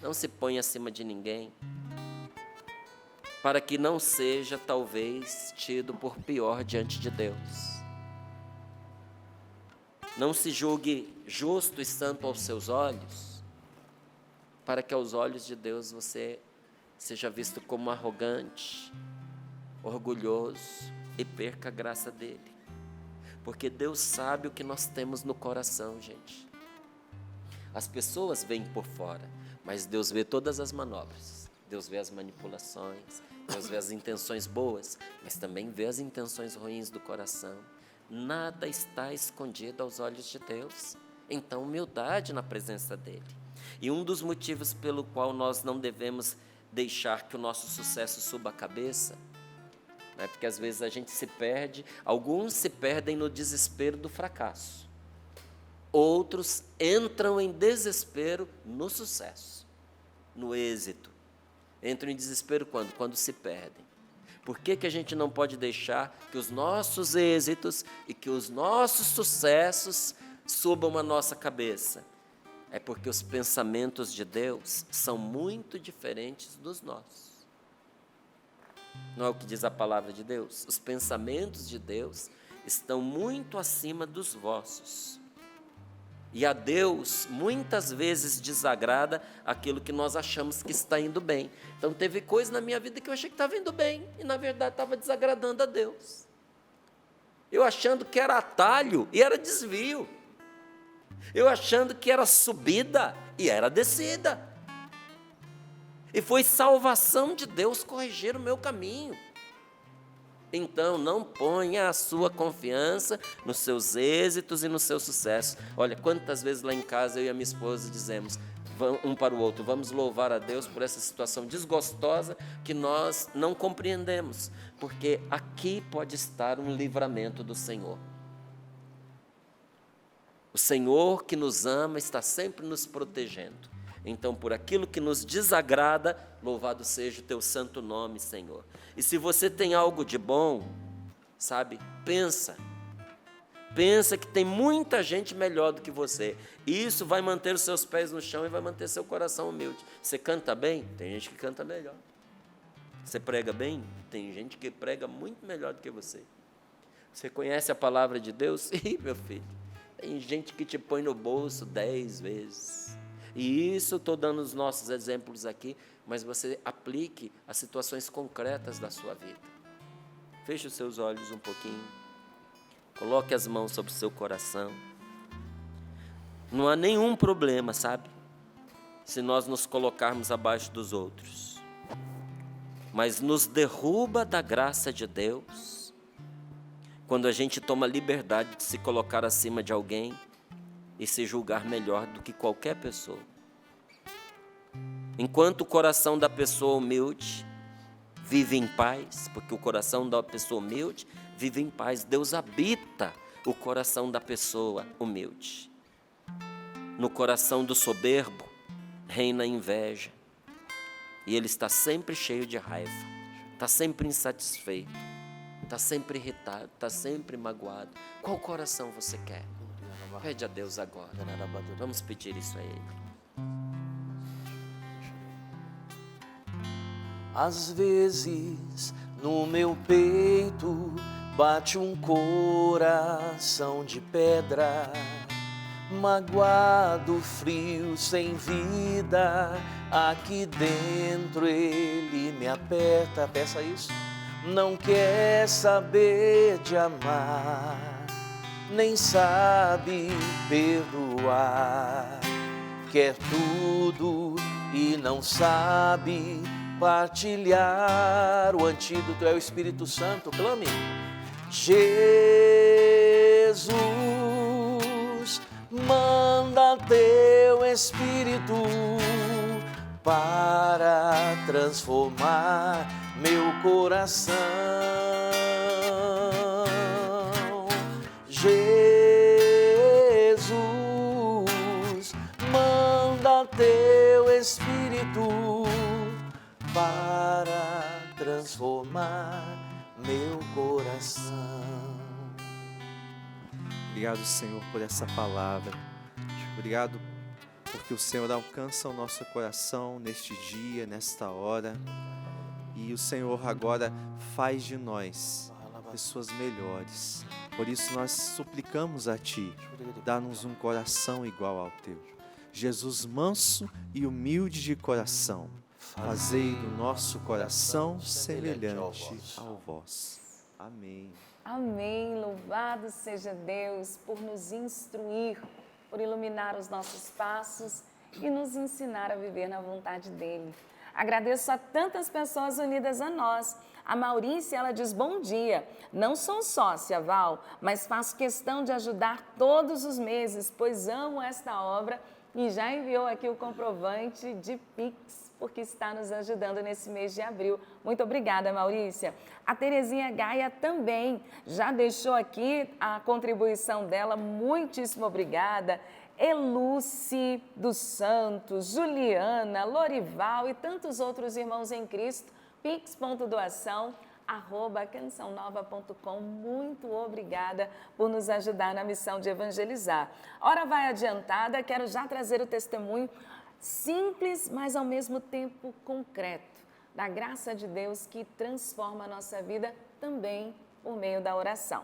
Não se ponha acima de ninguém, para que não seja, talvez, tido por pior diante de Deus. Não se julgue justo e santo aos seus olhos, para que aos olhos de Deus você seja visto como arrogante, orgulhoso e perca a graça dele. Porque Deus sabe o que nós temos no coração, gente. As pessoas veem por fora, mas Deus vê todas as manobras. Deus vê as manipulações, Deus vê as intenções boas, mas também vê as intenções ruins do coração. Nada está escondido aos olhos de Deus. Então, humildade na presença dele. E um dos motivos pelo qual nós não devemos deixar que o nosso sucesso suba a cabeça, né? Porque às vezes a gente se perde, alguns se perdem no desespero do fracasso, outros entram em desespero no sucesso, no êxito. Entram em desespero quando? Quando se perdem. Por que a gente não pode deixar que os nossos êxitos e que os nossos sucessos subam a nossa cabeça? É porque os pensamentos de Deus são muito diferentes dos nossos. Não é o que diz a palavra de Deus? Os pensamentos de Deus estão muito acima dos vossos. E a Deus muitas vezes desagrada aquilo que nós achamos que está indo bem. Então teve coisa na minha vida que eu achei que estava indo bem e na verdade estava desagradando a Deus. Eu achando que era atalho e era desvio. Eu achando que era subida e era descida. E foi salvação de Deus corrigir o meu caminho. Então, não ponha a sua confiança nos seus êxitos e no seu sucesso. Olha, quantas vezes lá em casa eu e a minha esposa dizemos um para o outro, vamos louvar a Deus por essa situação desgostosa que nós não compreendemos, porque aqui pode estar um livramento do Senhor. O Senhor que nos ama está sempre nos protegendo. Então, por aquilo que nos desagrada, louvado seja o teu santo nome, Senhor. E se você tem algo de bom, sabe, pensa que tem muita gente melhor do que você. E isso vai manter os seus pés no chão e vai manter seu coração humilde. Você canta bem? Tem gente que canta melhor. Você prega bem? Tem gente que prega muito melhor do que você. Você conhece a palavra de Deus? Ih, meu filho, tem gente que te põe no bolso 10 vezes. E isso estou dando os nossos exemplos aqui, mas você aplique as situações concretas da sua vida. Feche os seus olhos um pouquinho. Coloque as mãos sobre o seu coração. Não há nenhum problema, sabe? Se nós nos colocarmos abaixo dos outros. Mas nos derruba da graça de Deus quando a gente toma liberdade de se colocar acima de alguém e se julgar melhor do que qualquer pessoa. Enquanto o coração da pessoa humilde vive em paz, porque o coração da pessoa humilde vive em paz, Deus habita o coração da pessoa humilde. No coração do soberbo reina a inveja, e ele está sempre cheio de raiva, está sempre insatisfeito, está sempre irritado, está sempre magoado. Qual coração você quer? Pede a Deus agora. Vamos pedir isso a Ele. Às vezes no meu peito bate um coração de pedra, magoado, frio, sem vida. Aqui dentro ele me aperta, peça isso. Não quer saber de amar, nem sabe perdoar. Quer tudo e não sabe partilhar. O antídoto é o Espírito Santo, clame. Jesus, manda teu Espírito para transformar meu coração. Jesus, manda teu Espírito para transformar meu coração. Obrigado, Senhor, por essa palavra. Obrigado porque o Senhor alcança o nosso coração neste dia, nesta hora. E o Senhor agora faz de nós pessoas melhores. Por isso nós suplicamos a Ti, dá-nos um coração igual ao Teu. Jesus manso e humilde de coração, fazei do nosso coração semelhante ao vosso. Amém. Amém. Louvado seja Deus por nos instruir, por iluminar os nossos passos e nos ensinar a viver na vontade dEle. Agradeço a tantas pessoas unidas a nós. A Maurícia, ela diz, bom dia, não sou sócia, Val, mas faço questão de ajudar todos os meses, pois amo esta obra e já enviou aqui o comprovante de Pix, porque está nos ajudando nesse mês de abril. Muito obrigada, Maurícia. A Terezinha Gaia também já deixou aqui a contribuição dela, muitíssimo obrigada. Eluce dos Santos, Juliana, Lorival e tantos outros irmãos em Cristo, pix.doação@cançãonova.com. Muito obrigada por nos ajudar na missão de evangelizar. Hora vai adiantada, quero já trazer o testemunho simples, mas ao mesmo tempo concreto, da graça de Deus que transforma a nossa vida também por meio da oração.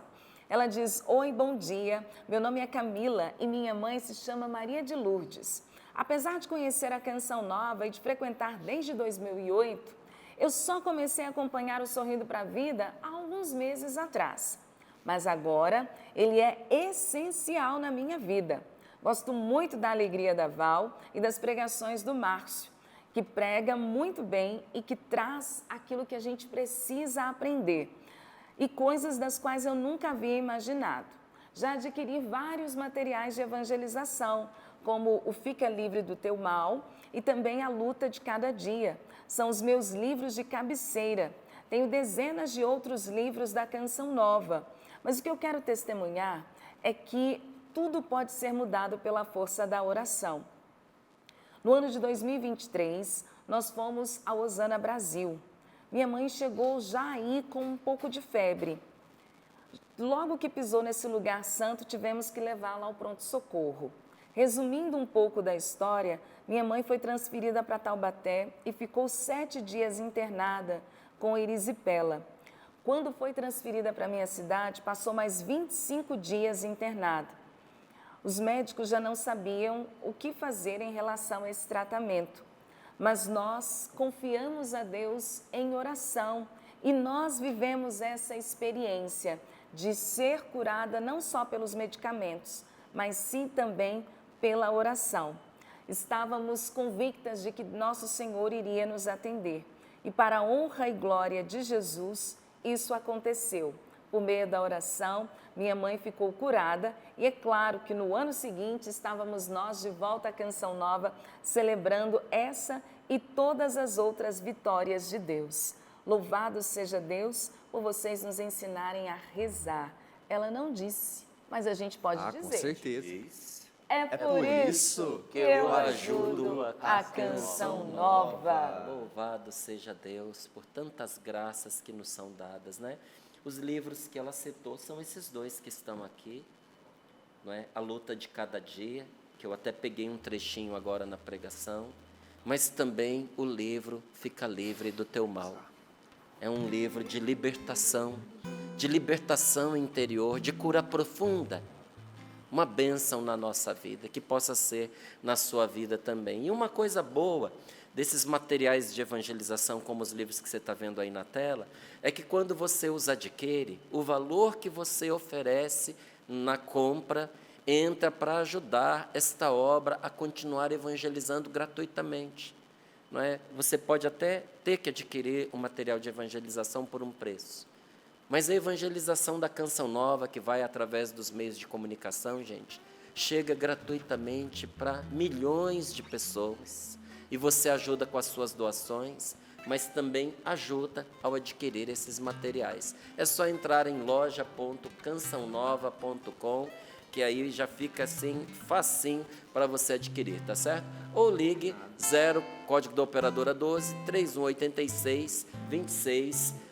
Ela diz, oi, bom dia, meu nome é Camila e minha mãe se chama Maria de Lourdes. Apesar de conhecer a Canção Nova e de frequentar desde 2008, eu só comecei a acompanhar o Sorrindo para a Vida há alguns meses atrás. Mas agora ele é essencial na minha vida. Gosto muito da alegria da Val e das pregações do Márcio, que prega muito bem e que traz aquilo que a gente precisa aprender. E coisas das quais eu nunca havia imaginado. Já adquiri vários materiais de evangelização, como o Fica Livre do Teu Mal e também A Luta de Cada Dia. São os meus livros de cabeceira. Tenho dezenas de outros livros da Canção Nova. Mas o que eu quero testemunhar é que tudo pode ser mudado pela força da oração. No ano de 2023, nós fomos a Osana, Brasil. Minha mãe chegou já aí com um pouco de febre. Logo que pisou nesse lugar santo, tivemos que levá-la ao pronto-socorro. Resumindo um pouco da história, minha mãe foi transferida para Taubaté e ficou 7 dias internada com erisipela. Quando foi transferida para a minha cidade, passou mais 25 dias internada. Os médicos já não sabiam o que fazer em relação a esse tratamento. Mas nós confiamos a Deus em oração e nós vivemos essa experiência de ser curada não só pelos medicamentos, mas sim também pela oração. Estávamos convictas de que nosso Senhor iria nos atender e para a honra e glória de Jesus, isso aconteceu. Por meio da oração, minha mãe ficou curada e é claro que no ano seguinte estávamos nós de volta à Canção Nova, celebrando essa e todas as outras vitórias de Deus. Louvado seja Deus por vocês nos ensinarem a rezar. Ela não disse, mas a gente pode dizer. Com certeza. É por isso que eu ajudo a Canção Nova. Louvado seja Deus por tantas graças que nos são dadas, né? Os livros que ela citou são esses dois que estão aqui, não é? A Luta de Cada Dia, que eu até peguei um trechinho agora na pregação, mas também o livro Fica Livre do Teu Mal. É um livro de libertação de libertação interior, de cura profunda. Uma bênção na nossa vida, que possa ser na sua vida também. E uma coisa boa desses materiais de evangelização, como os livros que você está vendo aí na tela, é que quando você os adquire, o valor que você oferece na compra entra para ajudar esta obra a continuar evangelizando gratuitamente. Não é? Você pode até ter que adquirir o material de evangelização por um preço. Mas a evangelização da Canção Nova, que vai através dos meios de comunicação, gente, chega gratuitamente para milhões de pessoas. E você ajuda com as suas doações, mas também ajuda ao adquirir esses materiais. É só entrar em loja.cançãonova.com, que aí já fica assim, facinho para você adquirir, tá certo? Ou ligue 0, código da operadora 12, 3186 2600.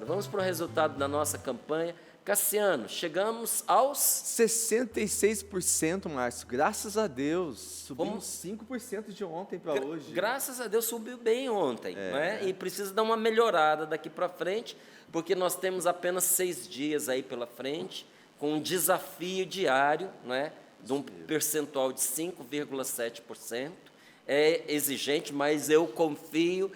Vamos para o resultado da nossa campanha. Cassiano, chegamos aos 66%, Márcio, graças a Deus. Subimos 5% de ontem para hoje. Graças a Deus subiu bem ontem, não é? E precisa dar uma melhorada daqui para frente, porque nós temos apenas 6 dias aí pela frente, com um desafio diário, não é? De um percentual de 5,7%. É exigente, mas eu confio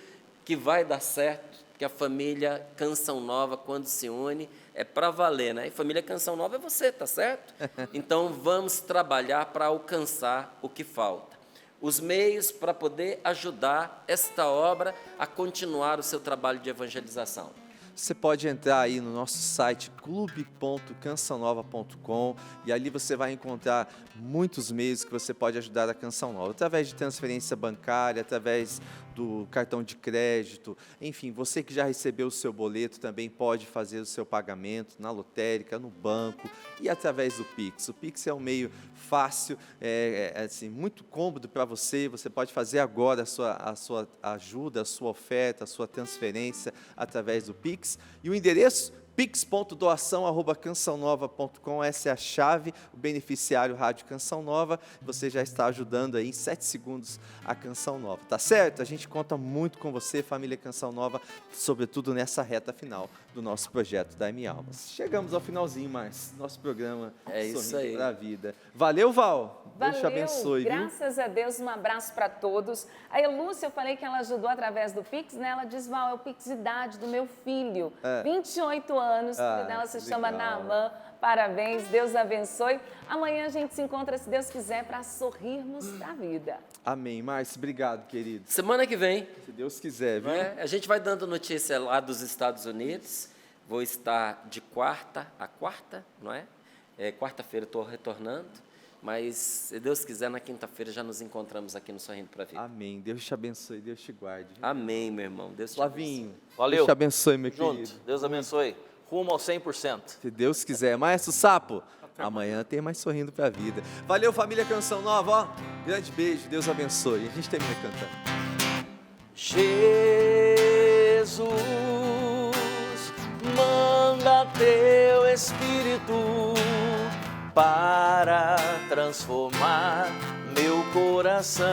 que vai dar certo, que a família Canção Nova, quando se une, é para valer, né? E família Canção Nova é você, tá certo? Então, vamos trabalhar para alcançar o que falta. Os meios para poder ajudar esta obra a continuar o seu trabalho de evangelização. Você pode entrar aí no nosso site clube.cançãonova.com e ali você vai encontrar muitos meios que você pode ajudar a Canção Nova, através de transferência bancária, através do cartão de crédito, enfim, você que já recebeu o seu boleto também pode fazer o seu pagamento na lotérica, no banco e através do Pix. O Pix é um meio fácil, assim, muito cômodo para você, você pode fazer agora a sua ajuda, a sua oferta, a sua transferência através do Pix. E o endereço? pix.doação@cançãonova.com, essa é a chave, o beneficiário Rádio Canção Nova, você já está ajudando aí em 7 segundos a Canção Nova, tá certo? A gente conta muito com você, família Canção Nova, sobretudo nessa reta final do nosso projeto da M Almas. Chegamos ao finalzinho, Márcio, nosso programa isso aí. Pra Vida. Valeu, Val! Valeu, Deus te abençoe, graças a Deus, um abraço para todos. A Lúcia, eu falei que ela ajudou através do Pix, né? Ela diz, Val, é o Pix idade do meu filho, 28 anos, o filho dela se chama Naaman, parabéns, Deus abençoe. Amanhã a gente se encontra, se Deus quiser, para sorrirmos da vida. Amém, Márcio, obrigado, querido. Semana que vem, Se Deus quiser, viu? a gente vai dando notícia lá dos Estados Unidos, vou estar de quarta a quarta, não é? Quarta-feira estou retornando. Mas, se Deus quiser, na quinta-feira já nos encontramos aqui no Sorrindo para a Vida. Amém. Deus te abençoe, Deus te guarde. Amém, meu irmão. Deus te Flavinho, Valeu. Deus te abençoe, meu Junto. querido. Deus abençoe. Rumo ao 100%. Se Deus quiser. Maestro Sapo, amanhã tem mais Sorrindo para a Vida. Valeu, família Canção Nova. Ó, grande beijo, Deus abençoe. A gente termina cantando. Jesus, manda teu Espírito para transformar meu coração.